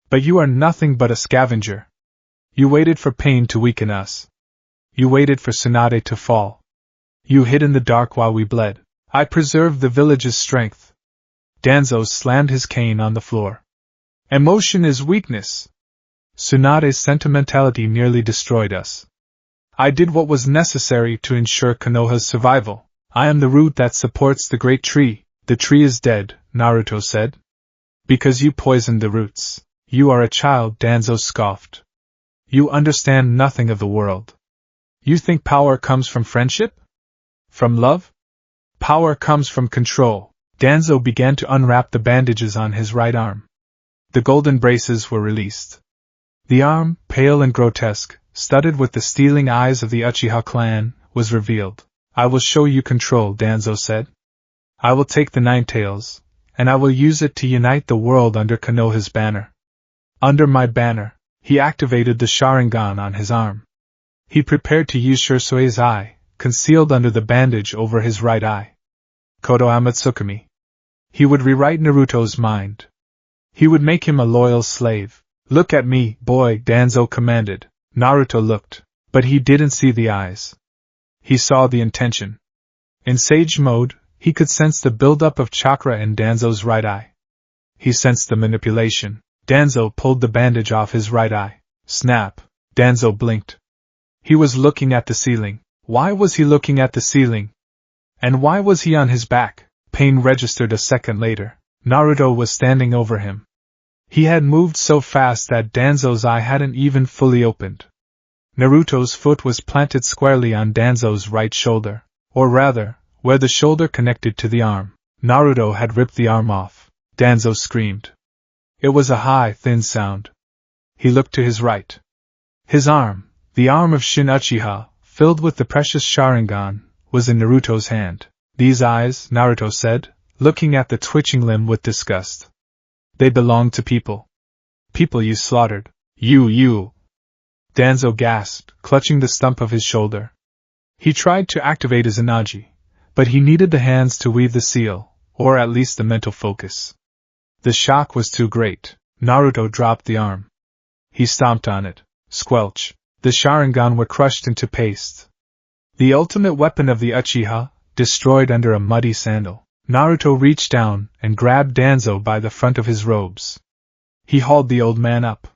But you are nothing but a scavenger. You waited for pain to weaken us. You waited for Tsunade to fall. You hid in the dark while we bled. I preserved the village's strength. Danzo slammed his cane on the floor. Emotion is weakness. Tsunade's sentimentality nearly destroyed us. I did what was necessary to ensure Konoha's survival. I am the root that supports the great tree. The tree is dead, Naruto said. Because you poisoned the roots. You are a child, Danzo scoffed. You understand nothing of the world. You think power comes from friendship? From love? Power comes from control. Danzo began to unwrap the bandages on his right arm. The golden braces were released. The arm, pale and grotesque, studded with the stealing eyes of the Uchiha clan, was revealed. I will show you control, Danzo said. I will take the Nine Tails, and I will use it to unite the world under Konoha's banner. Under my banner. He activated the Sharingan on his arm. He prepared to use Shursui's eye, concealed under the bandage over his right eye. Kodo Amatsukami. He would rewrite Naruto's mind. He would make him a loyal slave. Look at me, boy, Danzo commanded. Naruto looked, but he didn't see the eyes. He saw the intention. In Sage mode, he could sense the buildup of chakra in Danzo's right eye. He sensed the manipulation. Danzo pulled the bandage off his right eye. Snap! Danzo blinked. He was looking at the ceiling. Why was he looking at the ceiling? And why was he on his back? Pain registered a second later. Naruto was standing over him. He had moved so fast that Danzo's eye hadn't even fully opened. Naruto's foot was planted squarely on Danzo's right shoulder. Or rather, where the shoulder connected to the arm. Naruto had ripped the arm off. Danzo screamed. It was a high, thin sound. He looked to his right. His arm, the arm of Shin Uchiha, filled with the precious Sharingan, was in Naruto's hand. These eyes, Naruto said, looking at the twitching limb with disgust. They belong to people. People you slaughtered. You. Danzo gasped, clutching the stump of his shoulder. He tried to activate his Izanagi, but he needed the hands to weave the seal, or at least the mental focus. The shock was too great. Naruto dropped the arm. He stomped on it. Squelch. The Sharingan were crushed into paste. The ultimate weapon of the Uchiha, destroyed under a muddy sandal. Naruto reached down and grabbed Danzo by the front of his robes. He hauled the old man up.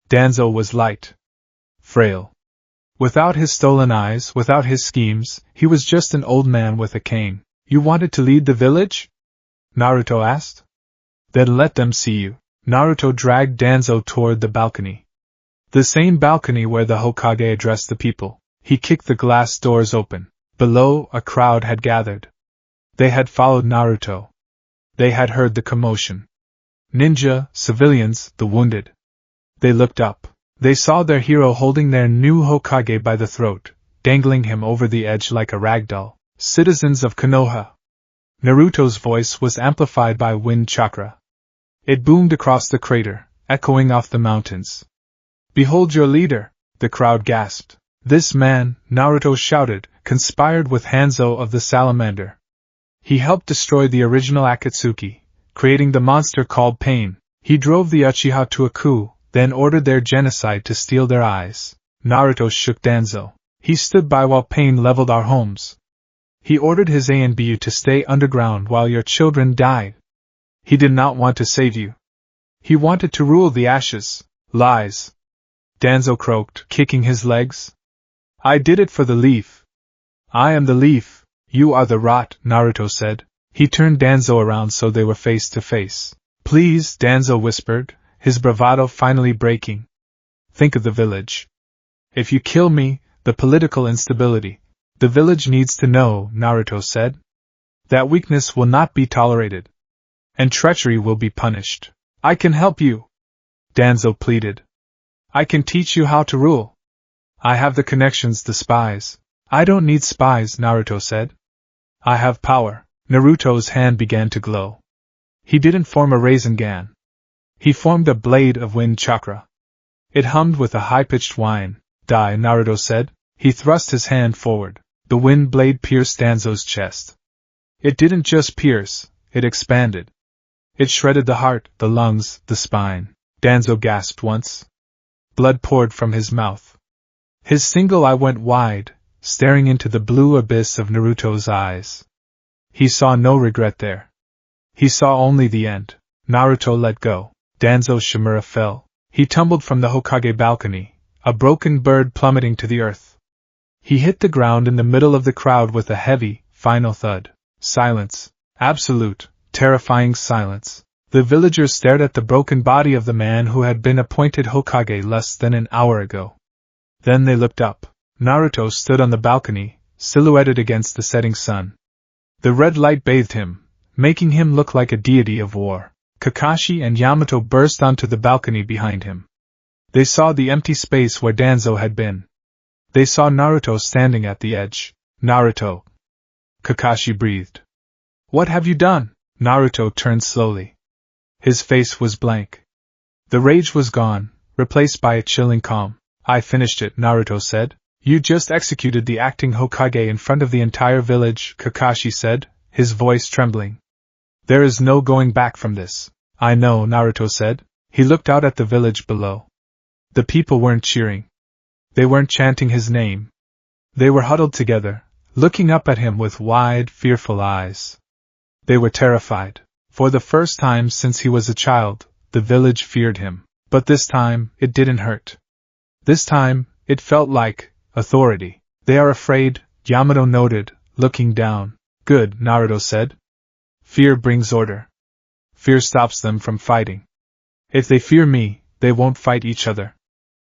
Danzo was light. Frail. Without his stolen eyes, without his schemes, he was just an old man with a cane. You wanted to lead the village? Naruto asked. Then let them see you. Naruto dragged Danzo toward the balcony. The same balcony where the Hokage addressed the people. He kicked the glass doors open. Below, a crowd had gathered. They had followed Naruto. They had heard the commotion. Ninja, civilians, the wounded. They looked up. They saw their hero holding their new Hokage by the throat, dangling him over the edge like a ragdoll. Citizens of Konoha. Naruto's voice was amplified by wind chakra. It boomed across the crater, echoing off the mountains. Behold your leader, the crowd gasped. This man, Naruto shouted, conspired with Hanzo of the Salamander. He helped destroy the original Akatsuki, creating the monster called Pain. He drove the Uchiha to a coup, then ordered their genocide to steal their eyes. Naruto shook Danzo. He stood by while Pain leveled our homes. He ordered his ANBU to stay underground while your children died. He did not want to save you. He wanted to rule the ashes. Lies. Danzo croaked, kicking his legs. I did it for the leaf. I am the leaf. You are the rot, Naruto said. He turned Danzo around so they were face to face. Please, Danzo whispered, his bravado finally breaking. Think of the village. If you kill me, the political instability. The village needs to know, Naruto said. That weakness will not be tolerated. And treachery will be punished. I can help you. Danzo pleaded. I can teach you how to rule. I have the connections, the spies. I don't need spies, Naruto said. I have power. Naruto's hand began to glow. He didn't form a Rasengan. He formed a blade of wind chakra. It hummed with a high-pitched whine. Die, Naruto said. He thrust his hand forward. The wind blade pierced Danzo's chest. It didn't just pierce, it expanded. It shredded the heart, the lungs, the spine. Danzo gasped once. Blood poured from his mouth. His single eye went wide, staring into the blue abyss of Naruto's eyes. He saw no regret there. He saw only the end. Naruto let go. Danzo's Shimura fell. He tumbled from the Hokage balcony, a broken bird plummeting to the earth. He hit the ground in the middle of the crowd with a heavy, final thud. Silence. Absolute, terrifying silence. The villagers stared at the broken body of the man who had been appointed Hokage less than an hour ago. Then they looked up. Naruto stood on the balcony, silhouetted against the setting sun. The red light bathed him, making him look like a deity of war. Kakashi and Yamato burst onto the balcony behind him. They saw the empty space where Danzo had been. They saw Naruto standing at the edge. Naruto. Kakashi breathed. What have you done? Naruto turned slowly. His face was blank. The rage was gone, replaced by a chilling calm. I finished it, Naruto said. You just executed the acting Hokage in front of the entire village, Kakashi said, his voice trembling. There is no going back from this. I know, Naruto said. He looked out at the village below. The people weren't cheering. They weren't chanting his name. They were huddled together, looking up at him with wide, fearful eyes. They were terrified. For the first time since he was a child, the village feared him. But this time, it didn't hurt. This time, it felt like authority. They are afraid, Yamato noted, looking down. Good, Naruto said. Fear brings order. Fear stops them from fighting. If they fear me, they won't fight each other.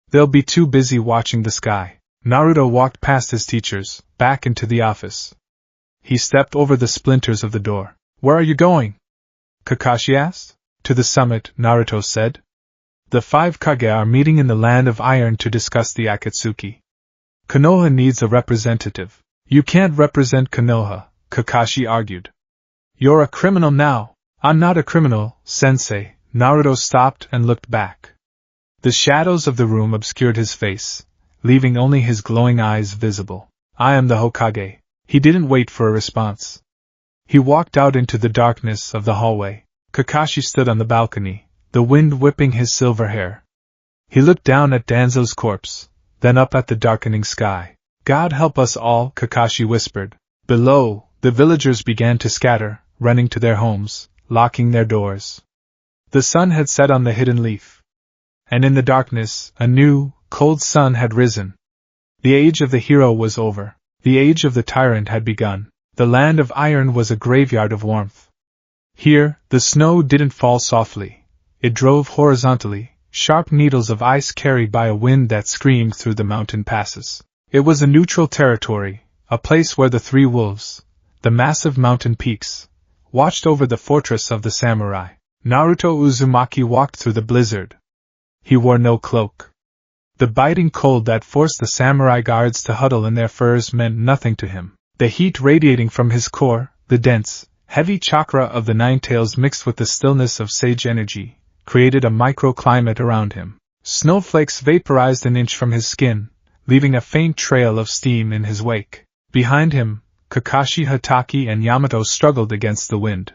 They'll be too busy watching the sky. Naruto walked past his teachers, back into the office. He stepped over the splinters of the door. Where are you going? Kakashi asked. To the summit, Naruto said. The 5 Kage are meeting in the Land of Iron to discuss the Akatsuki. Konoha needs a representative. You can't represent Konoha, Kakashi argued. You're a criminal now. I'm not a criminal, sensei. Naruto stopped and looked back. The shadows of the room obscured his face, leaving only his glowing eyes visible. I am the Hokage. He didn't wait for a response. He walked out into the darkness of the hallway. Kakashi stood on the balcony, the wind whipping his silver hair. He looked down at Danzo's corpse, then up at the darkening sky. God help us all, Kakashi whispered. Below, the villagers began to scatter, running to their homes, locking their doors. The sun had set on the hidden leaf. And in the darkness, a new, cold sun had risen. The age of the hero was over. The age of the tyrant had begun. The Land of Iron was a graveyard of warmth. Here, the snow didn't fall softly. It drove horizontally, sharp needles of ice carried by a wind that screamed through the mountain passes. It was a neutral territory, a place where the 3 wolves, the massive mountain peaks, watched over the fortress of the samurai. Naruto Uzumaki walked through the blizzard. He wore no cloak. The biting cold that forced the samurai guards to huddle in their furs meant nothing to him. The heat radiating from his core, the dense, heavy chakra of the 9 tails mixed with the stillness of sage energy, created a microclimate around him. Snowflakes vaporized an inch from his skin, leaving a faint trail of steam in his wake. Behind him, Kakashi, Hatake, and Yamato struggled against the wind.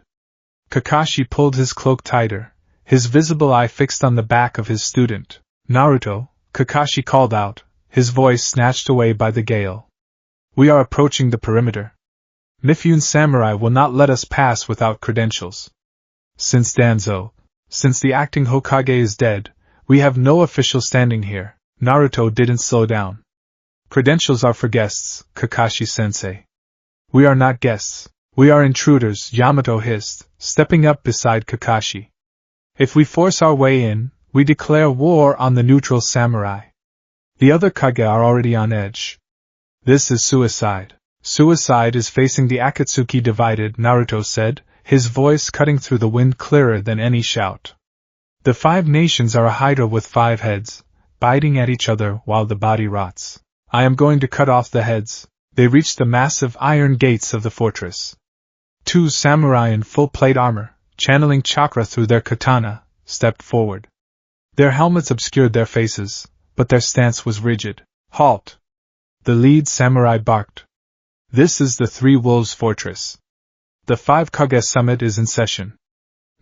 Kakashi pulled his cloak tighter, his visible eye fixed on the back of his student. Naruto, Kakashi called out, his voice snatched away by the gale. We are approaching the perimeter. Mifune Samurai will not let us pass without credentials. Since the acting Hokage is dead, we have no official standing here. Naruto didn't slow down. Credentials are for guests, Kakashi-sensei. We are not guests. We are intruders, Yamato hissed, stepping up beside Kakashi. If we force our way in, we declare war on the neutral samurai. The other Kage are already on edge. This is suicide. Suicide is facing the Akatsuki divided, Naruto said, his voice cutting through the wind clearer than any shout. The 5 nations are a hydra with 5 heads, biting at each other while the body rots. I am going to cut off the heads. They reached the massive iron gates of the fortress. 2 samurai in full plate armor, channeling chakra through their katana, stepped forward. Their helmets obscured their faces, but their stance was rigid. Halt! The lead samurai barked. This is the 3 Wolves Fortress. The 5 Kage summit is in session.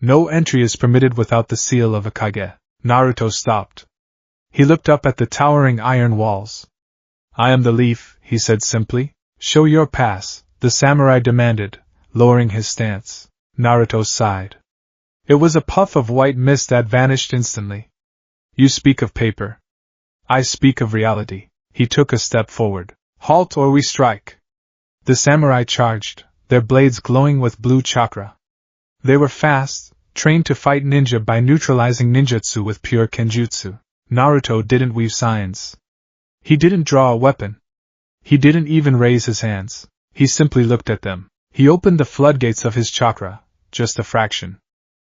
No entry is permitted without the seal of a Kage. Naruto stopped. He looked up at the towering iron walls. I am the leaf, he said simply. Show your pass, the samurai demanded, lowering his stance. Naruto sighed. It was a puff of white mist that vanished instantly. You speak of paper. I speak of reality. He took a step forward. Halt or we strike. The samurai charged, their blades glowing with blue chakra. They were fast, trained to fight ninja by neutralizing ninjutsu with pure kenjutsu. Naruto didn't weave signs. He didn't draw a weapon. He didn't even raise his hands. He simply looked at them. He opened the floodgates of his chakra, just a fraction.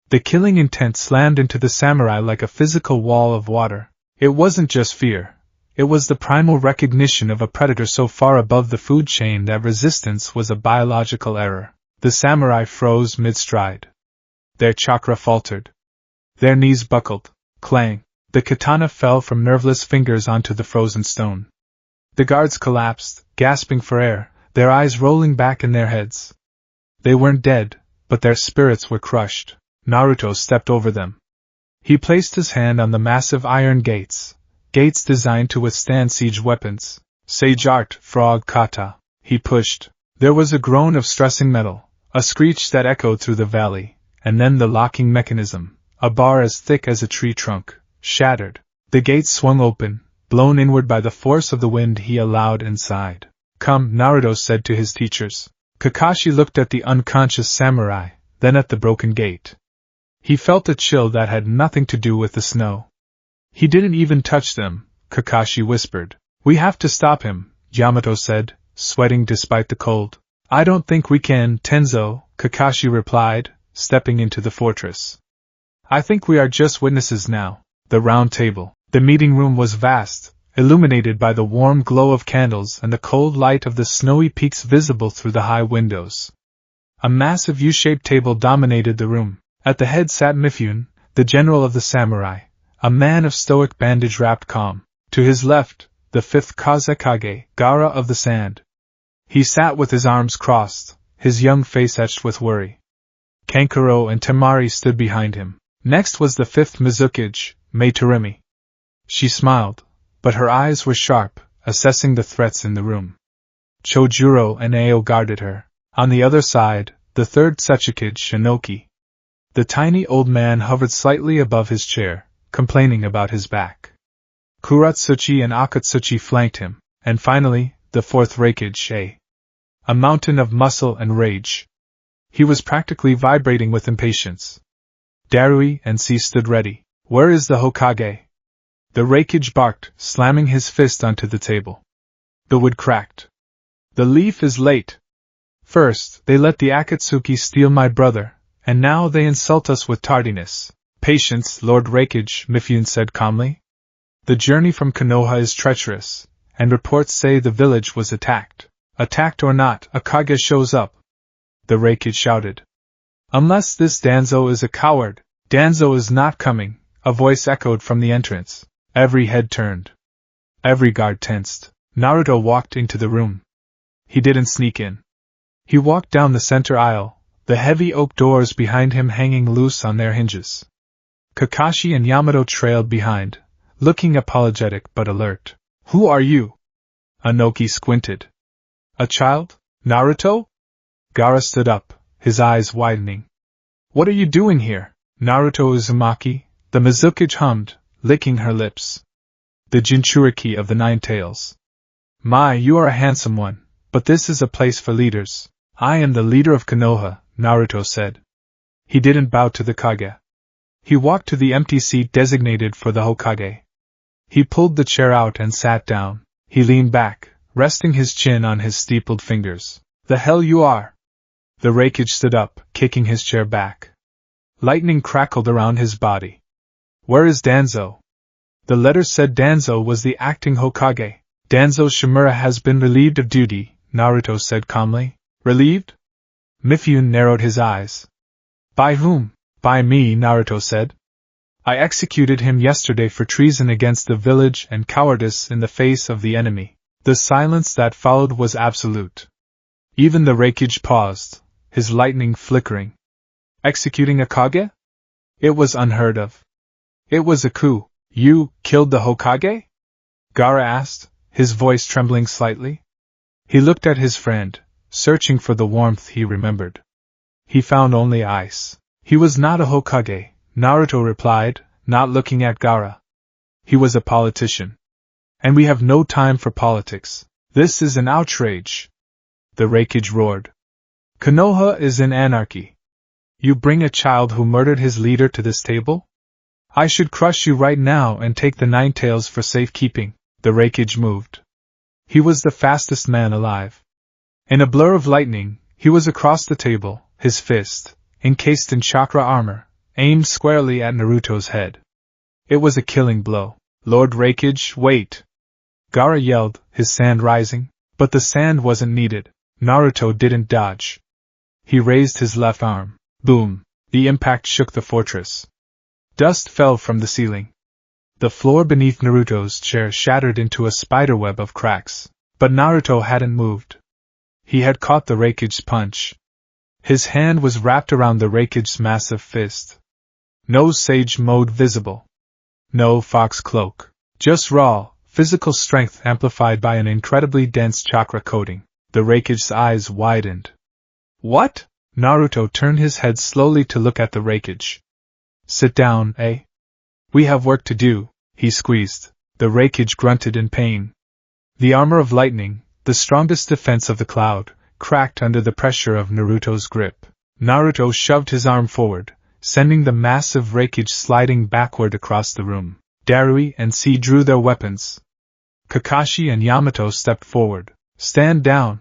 The killing intent slammed into the samurai like a physical wall of water. It wasn't just fear. It was the primal recognition of a predator so far above the food chain that resistance was a biological error. The samurai froze mid-stride. Their chakra faltered. Their knees buckled. Clang. The katana fell from nerveless fingers onto the frozen stone. The guards collapsed, gasping for air, their eyes rolling back in their heads. They weren't dead, but their spirits were crushed. Naruto stepped over them. He placed his hand on the massive iron gates designed to withstand siege weapons. Sage art, frog kata. He pushed. There was a groan of stressing metal, a screech that echoed through the valley, and then the locking mechanism, a bar as thick as a tree trunk, shattered. The gates swung open, blown inward by the force of the wind he allowed inside. Come, Naruto said to his teachers. Kakashi looked at the unconscious samurai, then at the broken gate. He felt a chill that had nothing to do with the snow. He didn't even touch them, Kakashi whispered. We have to stop him, Yamato said, sweating despite the cold. I don't think we can, Tenzo, Kakashi replied, stepping into the fortress. I think we are just witnesses now. The round table. The meeting room was vast, illuminated by the warm glow of candles and the cold light of the snowy peaks visible through the high windows. A massive U-shaped table dominated the room. At the head sat Mifune, the general of the samurai, a man of stoic bandage-wrapped calm. To his left, the fifth Kazekage, Gaara of the Sand. He sat with his arms crossed, his young face etched with worry. Kankuro and Temari stood behind him. Next was the fifth Mizukage, Meitorimi. She smiled, but her eyes were sharp, assessing the threats in the room. Chojuro and Ao guarded her. On the other side, the third Sechikage, Shinoki. The tiny old man hovered slightly above his chair, complaining about his back. Kuratsuchi and Akatsuchi flanked him, and finally, the fourth Reikage, a mountain of muscle and rage. He was practically vibrating with impatience. Darui and C stood ready. Where is the Hokage? The Reikage barked, slamming his fist onto the table. The wood cracked. The leaf is late. First, they let the Akatsuki steal my brother, and now they insult us with tardiness. Patience, Lord Reikage, Mifune said calmly. The journey from Konoha is treacherous, and reports say the village was attacked. Attacked or not, a Kage shows up. The Reikage shouted. Unless this Danzo is a coward. Danzo is not coming, a voice echoed from the entrance. Every head turned. Every guard tensed. Naruto walked into the room. He didn't sneak in. He walked down the center aisle, the heavy oak doors behind him hanging loose on their hinges. Kakashi and Yamato trailed behind, looking apologetic but alert. Who are you? Anoki squinted. A child? Naruto? Gaara stood up, his eyes widening. What are you doing here? Naruto Uzumaki, the Mizukage hummed, licking her lips. The Jinchuriki of the Nine Tails. My, you are a handsome one, but this is a place for leaders. I am the leader of Konoha, Naruto said. He didn't bow to the Kage. He walked to the empty seat designated for the Hokage. He pulled the chair out and sat down. He leaned back, resting his chin on his steepled fingers. The hell you are! The Reikage stood up, kicking his chair back. Lightning crackled around his body. Where is Danzo? The letter said Danzo was the acting Hokage. Danzo Shimura has been relieved of duty, Naruto said calmly. Relieved? Mifune narrowed his eyes. By whom? By me, Naruto said. I executed him yesterday for treason against the village and cowardice in the face of the enemy. The silence that followed was absolute. Even the Reikage paused, his lightning flickering. Executing a Kage? It was unheard of. It was a coup. You killed the Hokage? Gaara asked, his voice trembling slightly. He looked at his friend, searching for the warmth he remembered. He found only ice. He was not a Hokage, Naruto replied, not looking at Gaara. He was a politician. And we have no time for politics. This is an outrage. The Raikage roared. Konoha is in anarchy. You bring a child who murdered his leader to this table? I should crush you right now and take the 9 tails for safekeeping. The Raikage moved. He was the fastest man alive. In a blur of lightning, he was across the table, his fist, encased in chakra armor, aimed squarely at Naruto's head. It was a killing blow. Lord Raikage, wait! Gaara yelled, his sand rising, but the sand wasn't needed. Naruto didn't dodge. He raised his left arm. Boom! The impact shook the fortress. Dust fell from the ceiling. The floor beneath Naruto's chair shattered into a spiderweb of cracks, but Naruto hadn't moved. He had caught the Raikage's punch. His hand was wrapped around the Raikage's massive fist. No sage mode visible. No fox cloak. Just raw, physical strength amplified by an incredibly dense chakra coating. The Raikage's eyes widened. What? Naruto turned his head slowly to look at the Raikage. Sit down, eh? We have work to do, he squeezed. The Raikage grunted in pain. The armor of lightning, the strongest defense of the cloud, cracked under the pressure of Naruto's grip. Naruto shoved his arm forward, sending the massive Raikage sliding backward across the room. Darui and C drew their weapons. Kakashi and Yamato stepped forward. Stand down!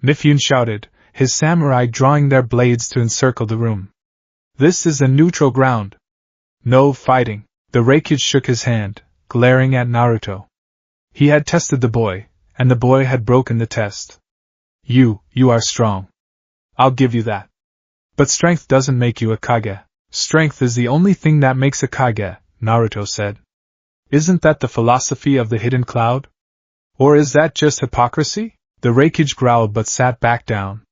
Mifune shouted, his samurai drawing their blades to encircle the room. This is a neutral ground. No fighting. The Raikage shook his hand, glaring at Naruto. He had tested the boy, and the boy had broken the test. You are strong. I'll give you that. But strength doesn't make you a Kage. Strength is the only thing that makes a Kage, Naruto said. Isn't that the philosophy of the hidden cloud? Or is that just hypocrisy? The Raikage growled but sat back down.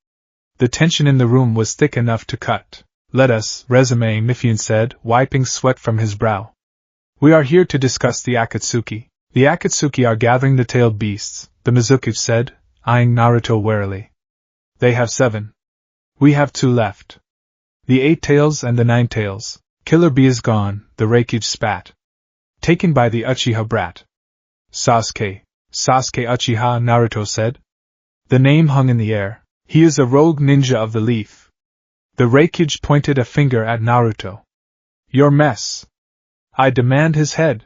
The tension in the room was thick enough to cut. Let us, resume, Mifune said, wiping sweat from his brow. We are here to discuss the Akatsuki. The Akatsuki are gathering the tailed beasts, the Mizukage said, eyeing Naruto warily. They have 7. We have 2 left. The 8 tails and the 9 tails. Killer Bee is gone, the Raikage spat. Taken by the Uchiha brat. Sasuke Uchiha, Naruto said. The name hung in the air. He is a rogue ninja of the leaf. The Raikage pointed a finger at Naruto. Your mess. I demand his head.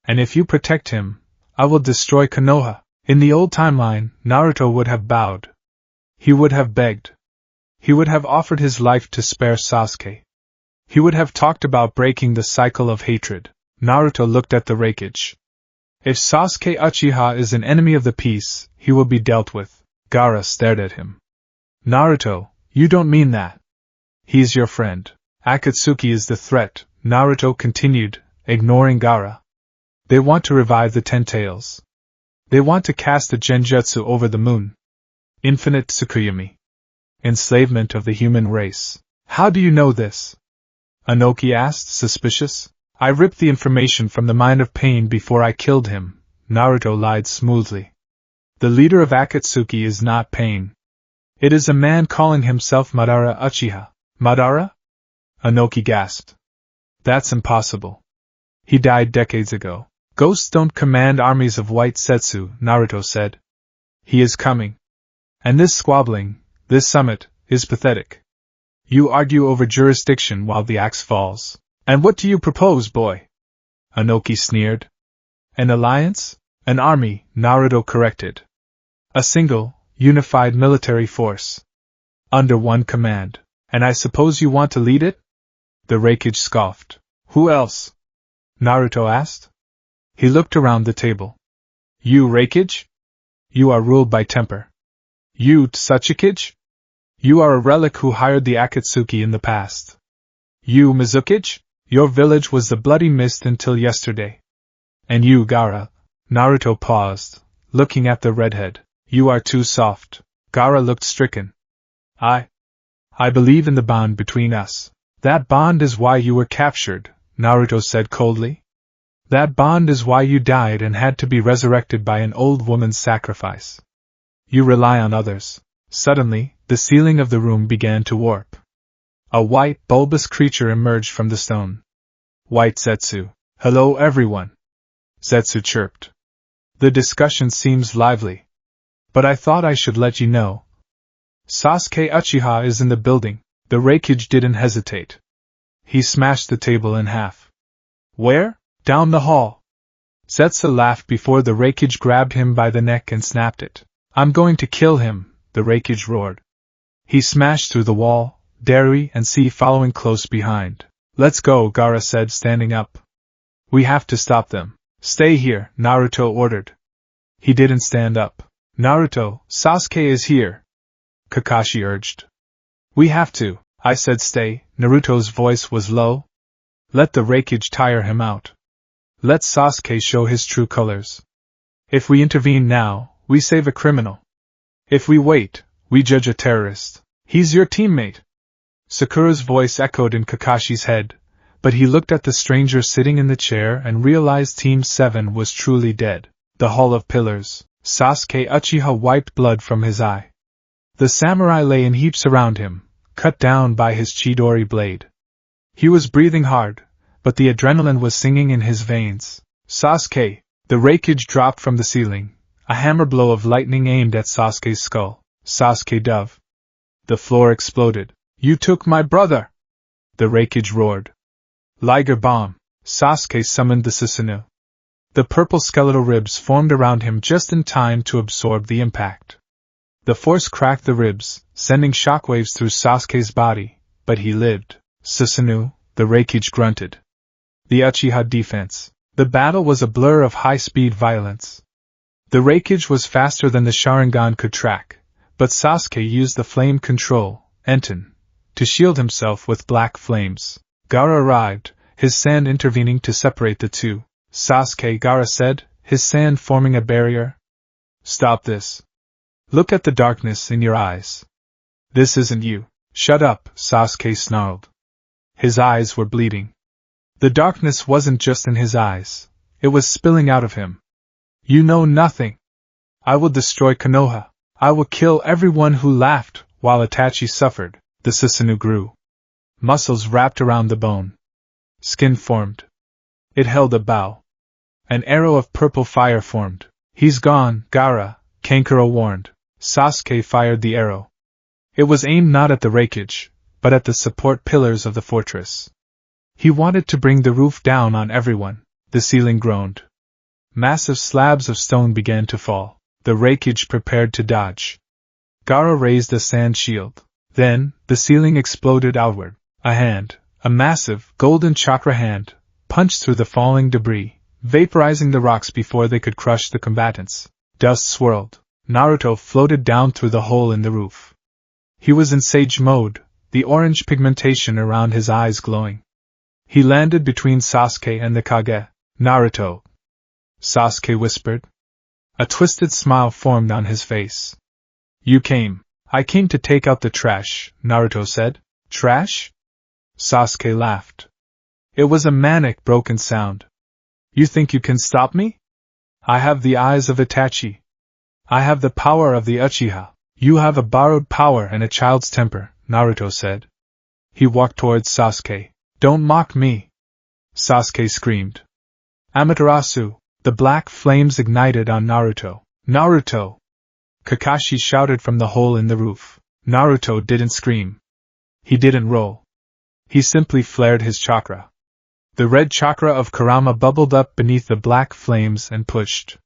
And if you protect him, I will destroy Konoha. In the old timeline, Naruto would have bowed. He would have begged. He would have offered his life to spare Sasuke. He would have talked about breaking the cycle of hatred. Naruto looked at the Raikage. If Sasuke Uchiha is an enemy of the peace, he will be dealt with. Gaara stared at him. Naruto, you don't mean that. He's your friend. Akatsuki is the threat, Naruto continued, ignoring Gaara. They want to revive the 10 tails. They want to cast a genjutsu over the moon. Infinite Tsukuyomi. Enslavement of the human race. How do you know this? Inoki asked, suspicious. I ripped the information from the mind of Pain before I killed him, Naruto lied smoothly. The leader of Akatsuki is not Pain. It is a man calling himself Madara Uchiha. Madara? Inoki gasped. That's impossible. He died decades ago. Ghosts don't command armies of white Setsu, Naruto said. He is coming. And this squabbling, this summit, is pathetic. You argue over jurisdiction while the axe falls. And what do you propose, boy? Inoki sneered. An alliance? An army, Naruto corrected. A single, unified military force. Under one command. And I suppose you want to lead it? The Raikage scoffed. Who else? Naruto asked. He looked around the table. You, Raikage? You are ruled by temper. You, Tsuchikage? You are a relic who hired the Akatsuki in the past. You, Mizukage? Your village was the bloody mist until yesterday. And you, Gaara? Naruto paused, looking at the redhead. You are too soft. Gaara looked stricken. I believe in the bond between us. That bond is why you were captured, Naruto said coldly. That bond is why you died and had to be resurrected by an old woman's sacrifice. You rely on others. Suddenly, the ceiling of the room began to warp. A white, bulbous creature emerged from the stone. White Zetsu. Hello everyone. Zetsu chirped. The discussion seems lively. But I thought I should let you know. Sasuke Uchiha is in the building. The Reikage didn't hesitate. He smashed the table in half. Where? Down the hall. Zetsu laughed before the Reikage grabbed him by the neck and snapped it. I'm going to kill him, the Reikage roared. He smashed through the wall, Dari and C following close behind. Let's go, Gaara said, standing up. We have to stop them. Stay here, Naruto ordered. He didn't stand up. Naruto, Sasuke is here, Kakashi urged. We have to, I said. Stay, Naruto's voice was low. Let the Reikage tire him out. Let Sasuke show his true colors. If we intervene now, we save a criminal. If we wait, we judge a terrorist. He's your teammate. Sakura's voice echoed in Kakashi's head, but he looked at the stranger sitting in the chair and realized Team 7 was truly dead. The Hall of Pillars. Sasuke Uchiha wiped blood from his eye. The samurai lay in heaps around him, cut down by his Chidori blade. He was breathing hard, but the adrenaline was singing in his veins. Sasuke! The Reikage dropped from the ceiling, a hammer blow of lightning aimed at Sasuke's skull. Sasuke dove. The floor exploded. You took my brother! The Reikage roared. Liger bomb. Sasuke summoned the Susanoo. The purple skeletal ribs formed around him just in time to absorb the impact. The force cracked the ribs, sending shockwaves through Sasuke's body, but he lived. Susanoo, the Reikage grunted. The Uchiha defense. The battle was a blur of high-speed violence. The Reikage was faster than the Sharingan could track, but Sasuke used the flame control, Enten, to shield himself with black flames. Gaara arrived, his sand intervening to separate the two. Sasuke, Gaara said, his sand forming a barrier. Stop this. Look at the darkness in your eyes. This isn't you. Shut up, Sasuke snarled. His eyes were bleeding. The darkness wasn't just in his eyes, it was spilling out of him. You know nothing. I will destroy Konoha. I will kill everyone who laughed, while Itachi suffered. The Susanoo grew. Muscles wrapped around the bone. Skin formed. It held a bow. An arrow of purple fire formed. He's gone, Gaara, Kankuro warned. Sasuke fired the arrow. It was aimed not at the Reikage, but at the support pillars of the fortress. He wanted to bring the roof down on everyone. The ceiling groaned. Massive slabs of stone began to fall. The Reikage prepared to dodge. Gaara raised a sand shield. Then, the ceiling exploded outward. A hand, a massive, golden chakra hand, punched through the falling debris, vaporizing the rocks before they could crush the combatants. Dust swirled. Naruto floated down through the hole in the roof. He was in sage mode, the orange pigmentation around his eyes glowing. He landed between Sasuke and the Kage. Naruto. Sasuke whispered. A twisted smile formed on his face. You came. I came to take out the trash, Naruto said. Trash? Sasuke laughed. It was a manic, broken sound. You think you can stop me? I have the eyes of Itachi. I have the power of the Uchiha. You have a borrowed power and a child's temper, Naruto said. He walked towards Sasuke. Don't mock me! Sasuke screamed. Amaterasu! The black flames ignited on Naruto. Naruto! Kakashi shouted from the hole in the roof. Naruto didn't scream. He didn't roll. He simply flared his chakra. The red chakra of Kurama bubbled up beneath the black flames and pushed.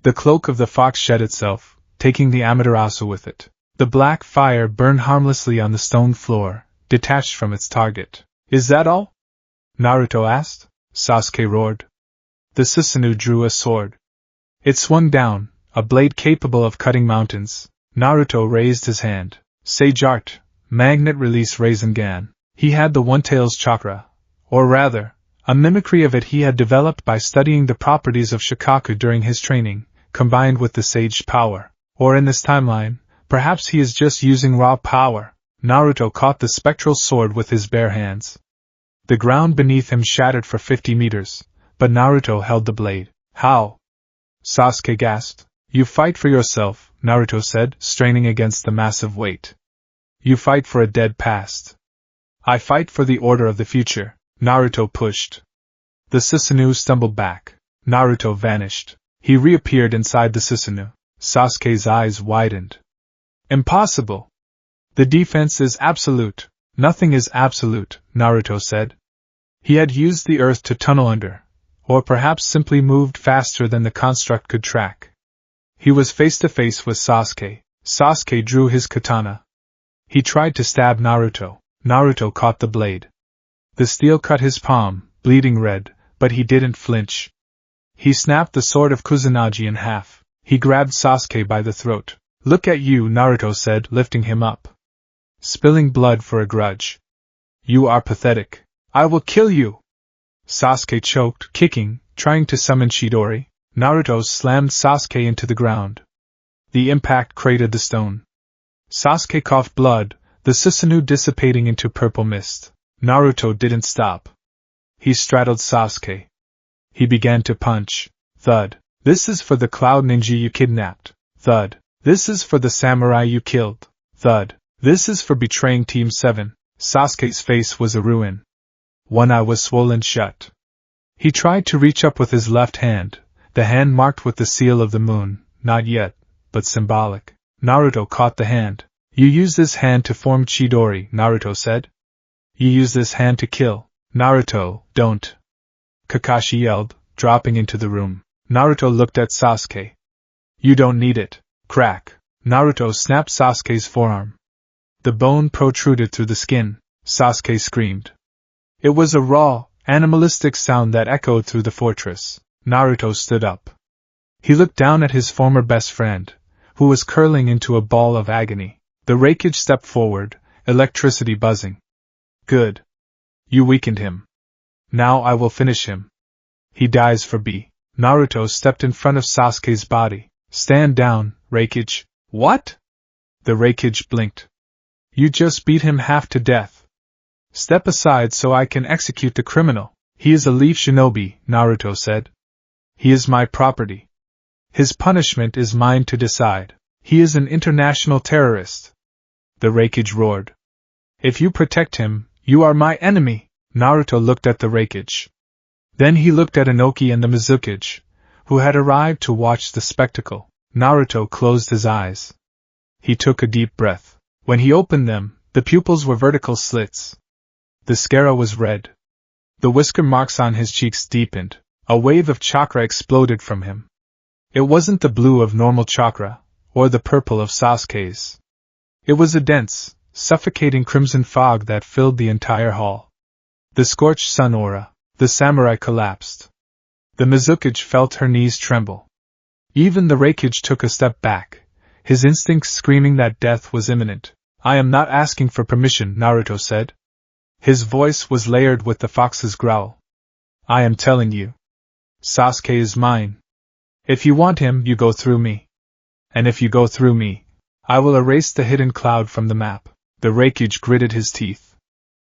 The cloak of the fox shed itself, taking the Amaterasu with it. The black fire burned harmlessly on the stone floor, detached from its target. Is that all? Naruto asked. Sasuke roared. The Susanoo drew a sword. It swung down, a blade capable of cutting mountains. Naruto raised his hand. Sage art, magnet release Rasengan. He had the One-Tails chakra, or rather, a mimicry of it he had developed by studying the properties of Shikaku during his training, combined with the sage power. Or in this timeline, perhaps he is just using raw power. Naruto caught the spectral sword with his bare hands. The ground beneath him shattered for 50 meters, but Naruto held the blade. How? Sasuke gasped. You fight for yourself, Naruto said, straining against the massive weight. You fight for a dead past. I fight for the order of the future. Naruto pushed. The Susanoo stumbled back. Naruto vanished. He reappeared inside the Susanoo. Sasuke's eyes widened. Impossible! The defense is absolute. Nothing is absolute, Naruto said. He had used the earth to tunnel under, or perhaps simply moved faster than the construct could track. He was face to face with Sasuke. Sasuke drew his katana. He tried to stab Naruto. Naruto caught the blade. The steel cut his palm, bleeding red, but he didn't flinch. He snapped the sword of Kusanagi in half. He grabbed Sasuke by the throat. Look at you, Naruto said, lifting him up. Spilling blood for a grudge. You are pathetic. I will kill you! Sasuke choked, kicking, trying to summon Chidori. Naruto slammed Sasuke into the ground. The impact cratered the stone. Sasuke coughed blood, the Susanoo dissipating into purple mist. Naruto didn't stop. He straddled Sasuke. He began to punch. Thud. This is for the Cloud Ninja you kidnapped. Thud. This is for the samurai you killed. Thud. This is for betraying Team 7. Sasuke's face was a ruin. One eye was swollen shut. He tried to reach up with his left hand, the hand marked with the seal of the moon, not yet, but symbolic. Naruto caught the hand. You use this hand to form Chidori, Naruto said. You use this hand to kill. Naruto, don't. Kakashi yelled, dropping into the room. Naruto looked at Sasuke. You don't need it. Crack. Naruto snapped Sasuke's forearm. The bone protruded through the skin. Sasuke screamed. It was a raw, animalistic sound that echoed through the fortress. Naruto stood up. He looked down at his former best friend, who was curling into a ball of agony. The Raikage stepped forward, electricity buzzing. Good. You weakened him. Now I will finish him. He dies for B. Naruto stepped in front of Sasuke's body. Stand down, Raikage. What? The Raikage blinked. You just beat him half to death. Step aside so I can execute the criminal. He is a Leaf Shinobi, Naruto said. He is my property. His punishment is mine to decide. He is an international terrorist. The Raikage roared. If you protect him, you are my enemy. Naruto looked at the Raikage. Then he looked at Inoki and the Mizukage, who had arrived to watch the spectacle. Naruto closed his eyes. He took a deep breath. When he opened them, the pupils were vertical slits. The scara was red. The whisker marks on his cheeks deepened. A wave of chakra exploded from him. It wasn't the blue of normal chakra, or the purple of Sasuke's. It was a dense, suffocating crimson fog that filled the entire hall. The scorched sun aura. The samurai collapsed. The Mizukage felt her knees tremble. Even the Raikage took a step back, his instincts screaming that death was imminent. I am not asking for permission, Naruto said. His voice was layered with the fox's growl. I am telling you. Sasuke is mine. If you want him, you go through me. And if you go through me, I will erase the hidden cloud from the map. The Raikage gritted his teeth.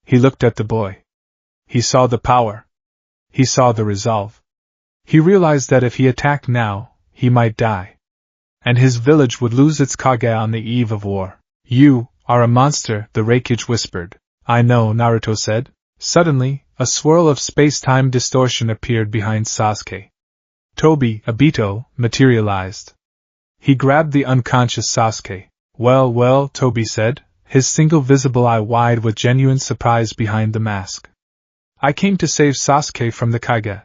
He looked at the boy. He saw the power. He saw the resolve. He realized that if he attacked now, he might die. And his village would lose its Kage on the eve of war. You are a monster, the Raikage whispered. I know, Naruto said. Suddenly, a swirl of space-time distortion appeared behind Sasuke. Tobi, Obito, materialized. He grabbed the unconscious Sasuke. Well, well, Tobi said, his single visible eye wide with genuine surprise behind the mask. I came to save Sasuke from the Kage,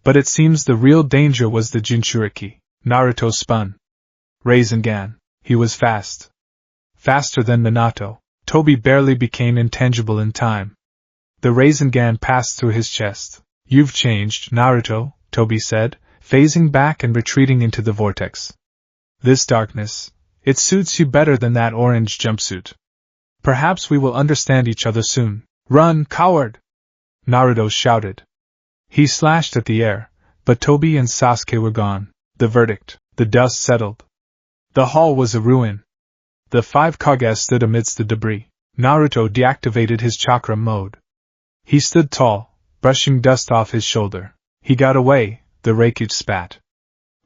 but it seems the real danger was the Jinchuriki. Naruto spun. Rasengan. He was fast. Faster than Minato. Tobi barely became intangible in time. The Rasengan passed through his chest. You've changed, Naruto, Tobi said, phasing back and retreating into the vortex. This darkness, it suits you better than that orange jumpsuit. Perhaps we will understand each other soon. Run, coward! Naruto shouted. He slashed at the air, but Tobi and Sasuke were gone. The verdict. The dust settled. The hall was a ruin. The 5 Kage stood amidst the debris. Naruto deactivated his chakra mode. He stood tall, brushing dust off his shoulder. He got away, the Raikage spat.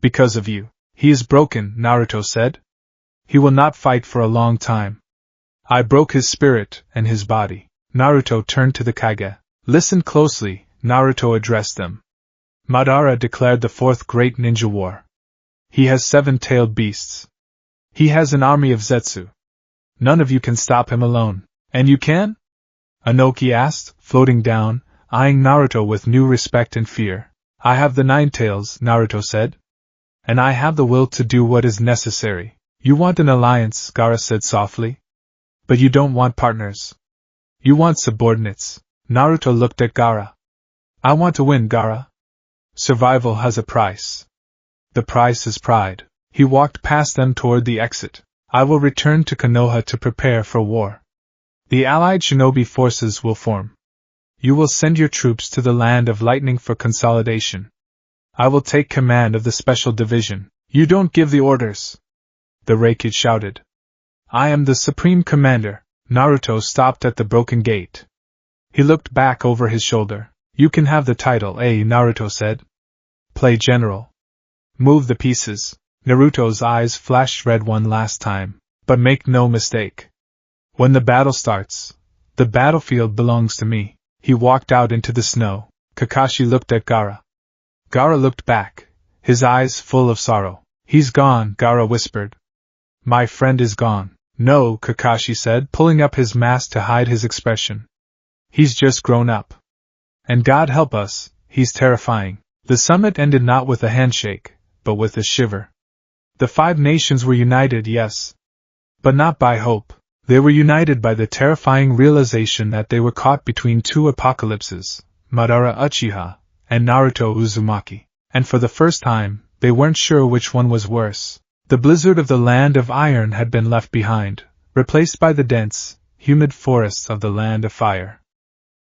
Because of you. He is broken, Naruto said. He will not fight for a long time. I broke his spirit and his body. Naruto turned to the Kage. Listen closely, Naruto addressed them. Madara declared the fourth great ninja war. He has 7-tailed beasts. He has an army of Zetsu. None of you can stop him alone. And you can? Anoki asked, floating down, eyeing Naruto with new respect and fear. I have the 9 tails, Naruto said. And I have the will to do what is necessary. You want an alliance, Gaara said softly. But you don't want partners. You want subordinates. Naruto looked at Gaara. I want to win, Gaara. Survival has a price. The price is pride. He walked past them toward the exit. I will return to Konoha to prepare for war. The allied shinobi forces will form. You will send your troops to the Land of Lightning for consolidation. I will take command of the special division. You don't give the orders. The Raikage shouted. I am the supreme commander. Naruto stopped at the broken gate. He looked back over his shoulder. You can have the title, Naruto said. Play general. Move the pieces. Naruto's eyes flashed red one last time. But make no mistake. When the battle starts, the battlefield belongs to me. He walked out into the snow. Kakashi looked at Gaara. Gaara looked back, his eyes full of sorrow. He's gone, Gaara whispered. My friend is gone. No, Kakashi said, pulling up his mask to hide his expression. He's just grown up. And God help us, he's terrifying. The summit ended not with a handshake, but with a shiver. The 5 nations were united, yes. But not by hope. They were united by the terrifying realization that they were caught between 2 apocalypses, Madara Uchiha and Naruto Uzumaki. And for the first time, they weren't sure which one was worse. The blizzard of the Land of Iron had been left behind, replaced by the dense, humid forests of the Land of Fire.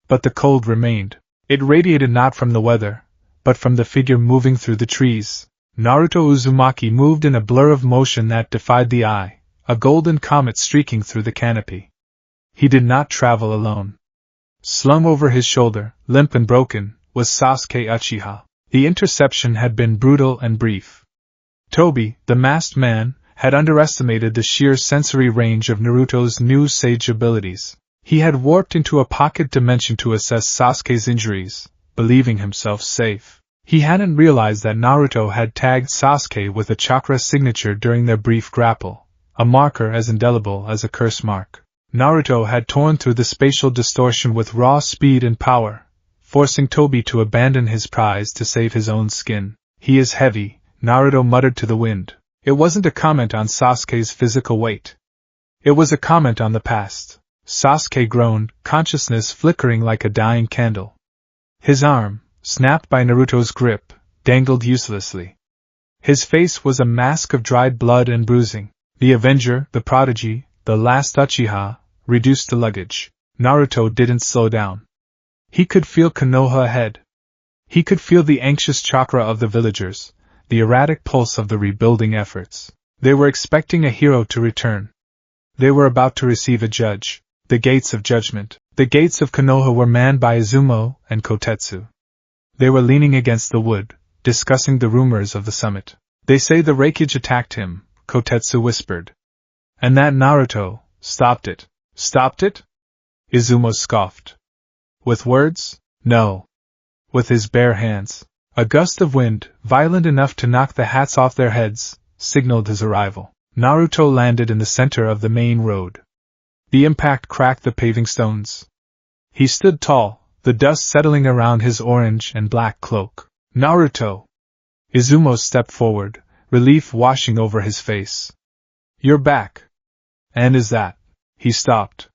But the cold remained. It radiated not from the weather, but from the figure moving through the trees. Naruto Uzumaki moved in a blur of motion that defied the eye, a golden comet streaking through the canopy. He did not travel alone. Slung over his shoulder, limp and broken, was Sasuke Uchiha. The interception had been brutal and brief. Tobi, the masked man, had underestimated the sheer sensory range of Naruto's new sage abilities. He had warped into a pocket dimension to assess Sasuke's injuries, believing himself safe. He hadn't realized that Naruto had tagged Sasuke with a chakra signature during their brief grapple, a marker as indelible as a curse mark. Naruto had torn through the spatial distortion with raw speed and power, forcing Tobi to abandon his prize to save his own skin. He is heavy, Naruto muttered to the wind. It wasn't a comment on Sasuke's physical weight. It was a comment on the past. Sasuke groaned, consciousness flickering like a dying candle. His arm, snapped by Naruto's grip, dangled uselessly. His face was a mask of dried blood and bruising. The Avenger, the Prodigy, the last Uchiha, reduced to luggage. Naruto didn't slow down. He could feel Konoha ahead. He could feel the anxious chakra of the villagers, the erratic pulse of the rebuilding efforts. They were expecting a hero to return. They were about to receive a judge. The gates of judgment. The gates of Konoha were manned by Izumo and Kotetsu. They were leaning against the wood, discussing the rumors of the summit. They say the Raikage attacked him, Kotetsu whispered. And that Naruto stopped it. Stopped it? Izumo scoffed. With words? No. With his bare hands. A gust of wind, violent enough to knock the hats off their heads, signaled his arrival. Naruto landed in the center of the main road. The impact cracked the paving stones. He stood tall, the dust settling around his orange and black cloak. Naruto! Izumo stepped forward, relief washing over his face. You're back. And is that? He stopped.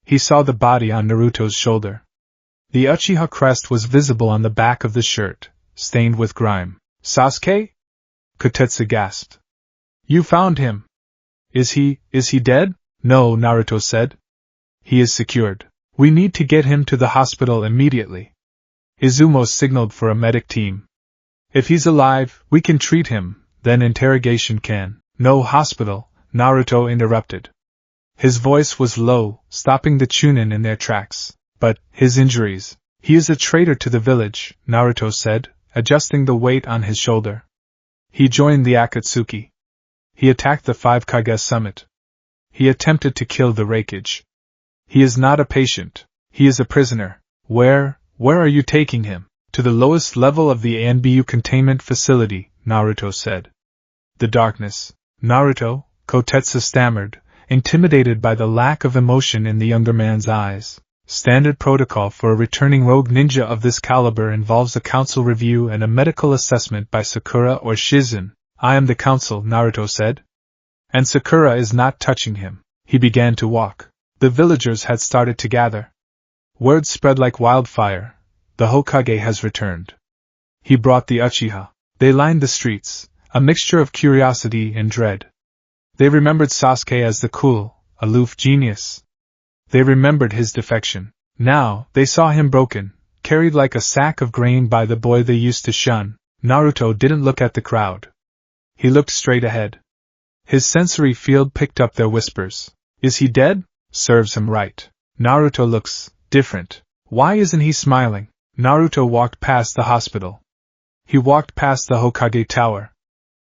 He saw the body on Naruto's shoulder. The Uchiha crest was visible on the back of the shirt, stained with grime. Sasuke? Kotetsu gasped. You found him. Is he dead? No, Naruto said. He is secured. We need to get him to the hospital immediately. Izumo signaled for a medic team. If he's alive, we can treat him, then interrogation can. No hospital, Naruto interrupted. His voice was low, stopping the Chunin in their tracks. But, his injuries. He is a traitor to the village, Naruto said, adjusting the weight on his shoulder. He joined the Akatsuki. He attacked the 5 Kage summit. He attempted to kill the Raikage. He is not a patient. He is a prisoner. Where are you taking him? To the lowest level of the ANBU containment facility, Naruto said. The darkness. Naruto, Kotetsu stammered, intimidated by the lack of emotion in the younger man's eyes. Standard protocol for a returning rogue ninja of this caliber involves a council review and a medical assessment by Sakura or Shizen. I am the council, Naruto said. And Sakura is not touching him. He began to walk. The villagers had started to gather. Word spread like wildfire. The Hokage has returned. He brought the Uchiha. They lined the streets, a mixture of curiosity and dread. They remembered Sasuke as the cool, aloof genius. They remembered his defection. Now, they saw him broken, carried like a sack of grain by the boy they used to shun. Naruto didn't look at the crowd. He looked straight ahead. His sensory field picked up their whispers. Is he dead? Serves him right. Naruto looks different. Why isn't he smiling? Naruto walked past the hospital. He walked past the Hokage Tower.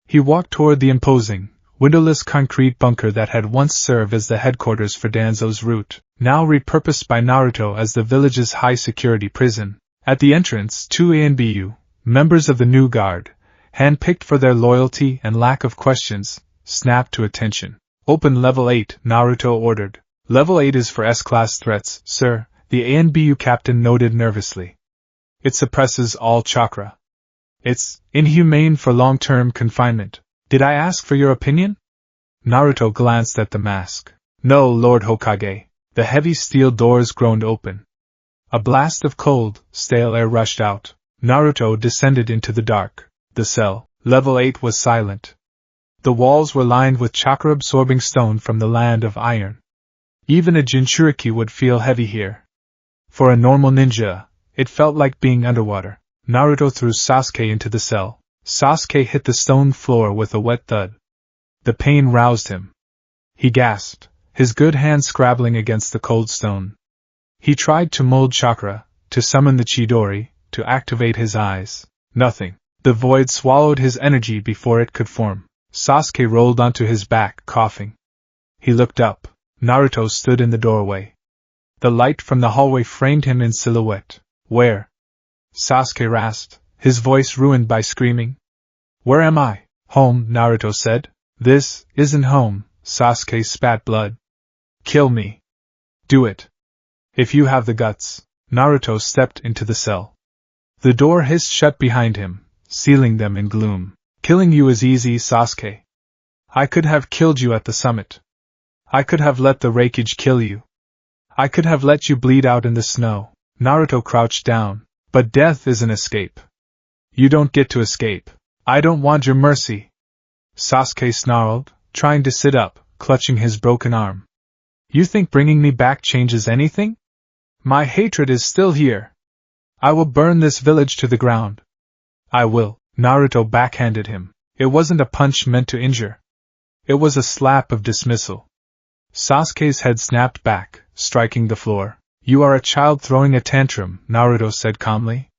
He walked toward the imposing, windowless concrete bunker that had once served as the headquarters for Danzo's route, now repurposed by Naruto as the village's high-security prison. At the entrance, 2 ANBU, members of the new guard, handpicked for their loyalty and lack of questions, snapped to attention. Open Level 8, Naruto ordered. Level 8 is for S-class threats, sir, the ANBU captain noted nervously. It suppresses all chakra. It's inhumane for long-term confinement. Did I ask for your opinion? Naruto glanced at the mask. No, Lord Hokage. The heavy steel doors groaned open. A blast of cold, stale air rushed out. Naruto descended into the dark. The cell, Level 8, was silent. The walls were lined with chakra-absorbing stone from the land of iron. Even a Jinchuriki would feel heavy here. For a normal ninja, it felt like being underwater. Naruto threw Sasuke into the cell. Sasuke hit the stone floor with a wet thud. The pain roused him. He gasped, his good hand scrabbling against the cold stone. He tried to mold chakra, to summon the Chidori, to activate his eyes. Nothing. The void swallowed his energy before it could form. Sasuke rolled onto his back, coughing. He looked up. Naruto stood in the doorway. The light from the hallway framed him in silhouette. Where? Sasuke rasped, his voice ruined by screaming. Where am I? Home, Naruto said. This isn't home, Sasuke spat blood. Kill me. Do it. If you have the guts. Naruto stepped into the cell. The door hissed shut behind him, sealing them in gloom. Killing you is easy, Sasuke. I could have killed you at the summit. I could have let the Raikage kill you. I could have let you bleed out in the snow. Naruto crouched down. But death is an escape. You don't get to escape. I don't want your mercy. Sasuke snarled, trying to sit up, clutching his broken arm. You think bringing me back changes anything? My hatred is still here. I will burn this village to the ground. I will. Naruto backhanded him. It wasn't a punch meant to injure. It was a slap of dismissal. Sasuke's head snapped back, striking the floor. You are a child throwing a tantrum, Naruto said calmly.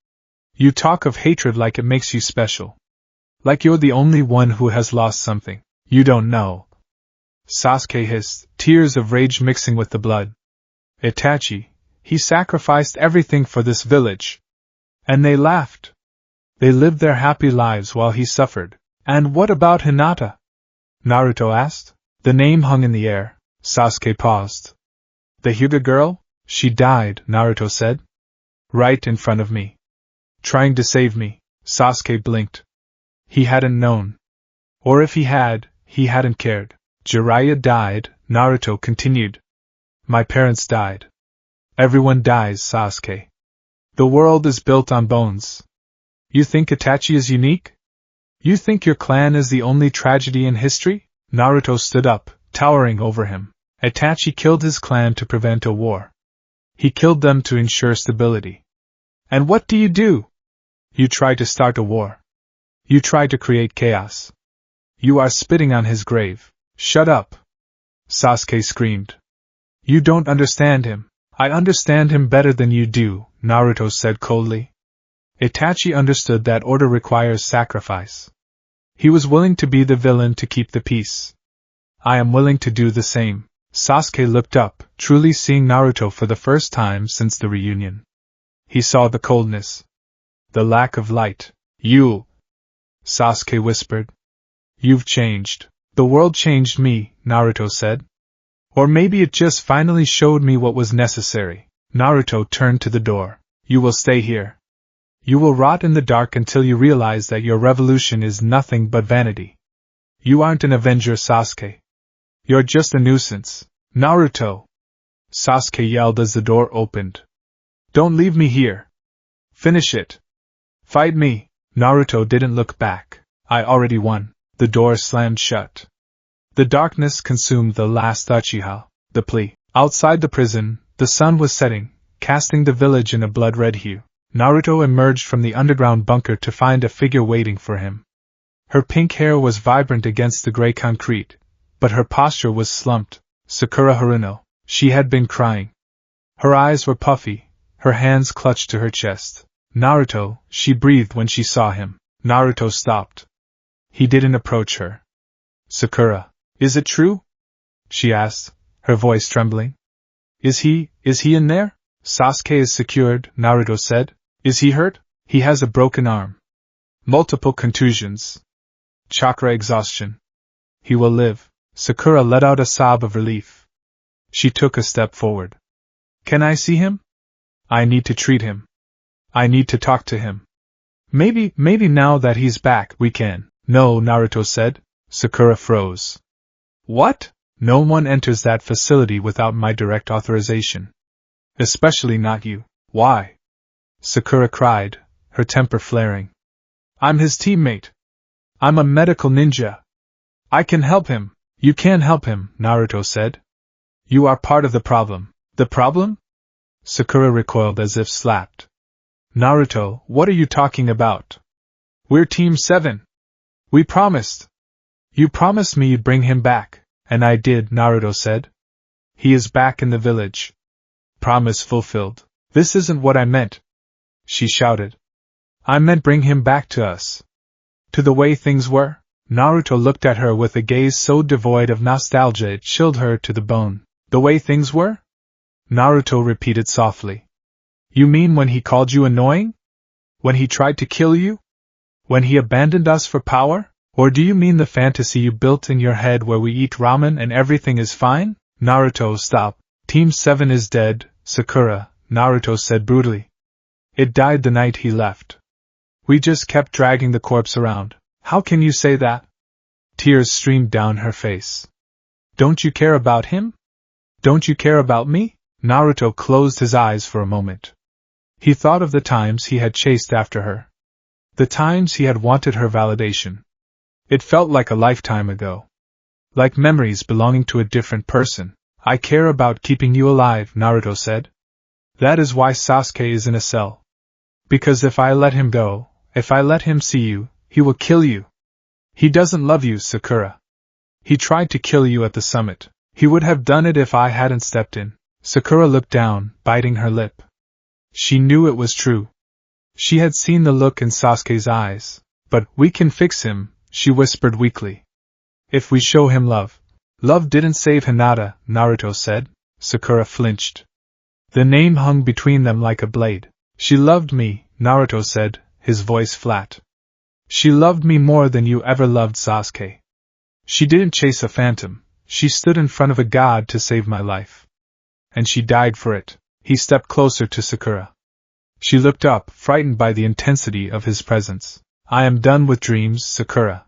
You talk of hatred like it makes you special. Like you're the only one who has lost something. You don't know. Sasuke hissed, tears of rage mixing with the blood. Itachi, he sacrificed everything for this village. And they laughed. They lived their happy lives while he suffered. And what about Hinata? Naruto asked. The name hung in the air. Sasuke paused. The Hyuga girl? She died, Naruto said. Right in front of me. Trying to save me. Sasuke blinked. He hadn't known. Or if he had, he hadn't cared. Jiraiya died, Naruto continued. My parents died. Everyone dies, Sasuke. The world is built on bones. You think Itachi is unique? You think your clan is the only tragedy in history? Naruto stood up, towering over him. Itachi killed his clan to prevent a war. He killed them to ensure stability. And what do? You try to start a war. You try to create chaos. You are spitting on his grave. Shut up! Sasuke screamed. You don't understand him. I understand him better than you do, Naruto said coldly. Itachi understood that order requires sacrifice. He was willing to be the villain to keep the peace. I am willing to do the same. Sasuke looked up, truly seeing Naruto for the first time since the reunion. He saw the coldness. The lack of light. You. Sasuke whispered. You've changed. The world changed me, Naruto said. Or maybe it just finally showed me what was necessary. Naruto turned to the door. You will stay here. You will rot in the dark until you realize that your revolution is nothing but vanity. You aren't an avenger, Sasuke. You're just a nuisance. Naruto! Sasuke yelled as the door opened. Don't leave me here. Finish it. Fight me. Naruto didn't look back. I already won. The door slammed shut. The darkness consumed the last Uchiha. The plea. Outside the prison, the sun was setting, casting the village in a blood-red hue. Naruto emerged from the underground bunker to find a figure waiting for him. Her pink hair was vibrant against the gray concrete, but her posture was slumped. Sakura Haruno. She had been crying. Her eyes were puffy, her hands clutched to her chest. Naruto, she breathed when she saw him. Naruto stopped. He didn't approach her. Sakura. Is it true? She asked, her voice trembling. Is he in there? Sasuke is secured, Naruto said. Is he hurt? He has a broken arm. Multiple contusions. Chakra exhaustion. He will live. Sakura let out a sob of relief. She took a step forward. Can I see him? I need to treat him. I need to talk to him. Maybe now that he's back we can. No, Naruto said. Sakura froze. What? No one enters that facility without my direct authorization. Especially not you. Why? Sakura cried, her temper flaring. I'm his teammate. I'm a medical ninja. I can help him. You can't help him, Naruto said. You are part of the problem. The problem? Sakura recoiled as if slapped. Naruto, what are you talking about? We're Team 7. We promised. You promised me you'd bring him back, and I did, Naruto said. He is back in the village. Promise fulfilled. This isn't what I meant. She shouted. I meant bring him back to us. To the way things were? Naruto looked at her with a gaze so devoid of nostalgia it chilled her to the bone. The way things were? Naruto repeated softly. You mean when he called you annoying? When he tried to kill you? When he abandoned us for power? Or do you mean the fantasy you built in your head where we eat ramen and everything is fine? Naruto, stop. Team 7 is dead, Sakura, Naruto said brutally. It died the night he left. We just kept dragging the corpse around. How can you say that? Tears streamed down her face. Don't you care about him? Don't you care about me? Naruto closed his eyes for a moment. He thought of the times he had chased after her. The times he had wanted her validation. It felt like a lifetime ago. Like memories belonging to a different person. I care about keeping you alive, Naruto said. That is why Sasuke is in a cell. Because if I let him go, if I let him see you, he will kill you. He doesn't love you, Sakura. He tried to kill you at the summit. He would have done it if I hadn't stepped in. Sakura looked down, biting her lip. She knew it was true. She had seen the look in Sasuke's eyes. But we can fix him, she whispered weakly. If we show him love. Love didn't save Hinata, Naruto said. Sakura flinched. The name hung between them like a blade. She loved me, Naruto said, his voice flat. She loved me more than you ever loved Sasuke. She didn't chase a phantom. She stood in front of a god to save my life. And she died for it. He stepped closer to Sakura. She looked up, frightened by the intensity of his presence. I am done with dreams, Sakura.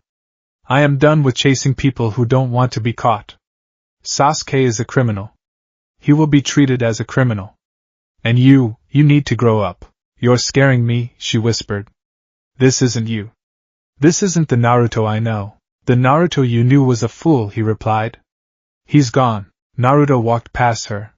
I am done with chasing people who don't want to be caught. Sasuke is a criminal. He will be treated as a criminal. And you need to grow up. You're scaring me, she whispered. This isn't you. This isn't the Naruto I know. The Naruto you knew was a fool, he replied. He's gone. Naruto walked past her,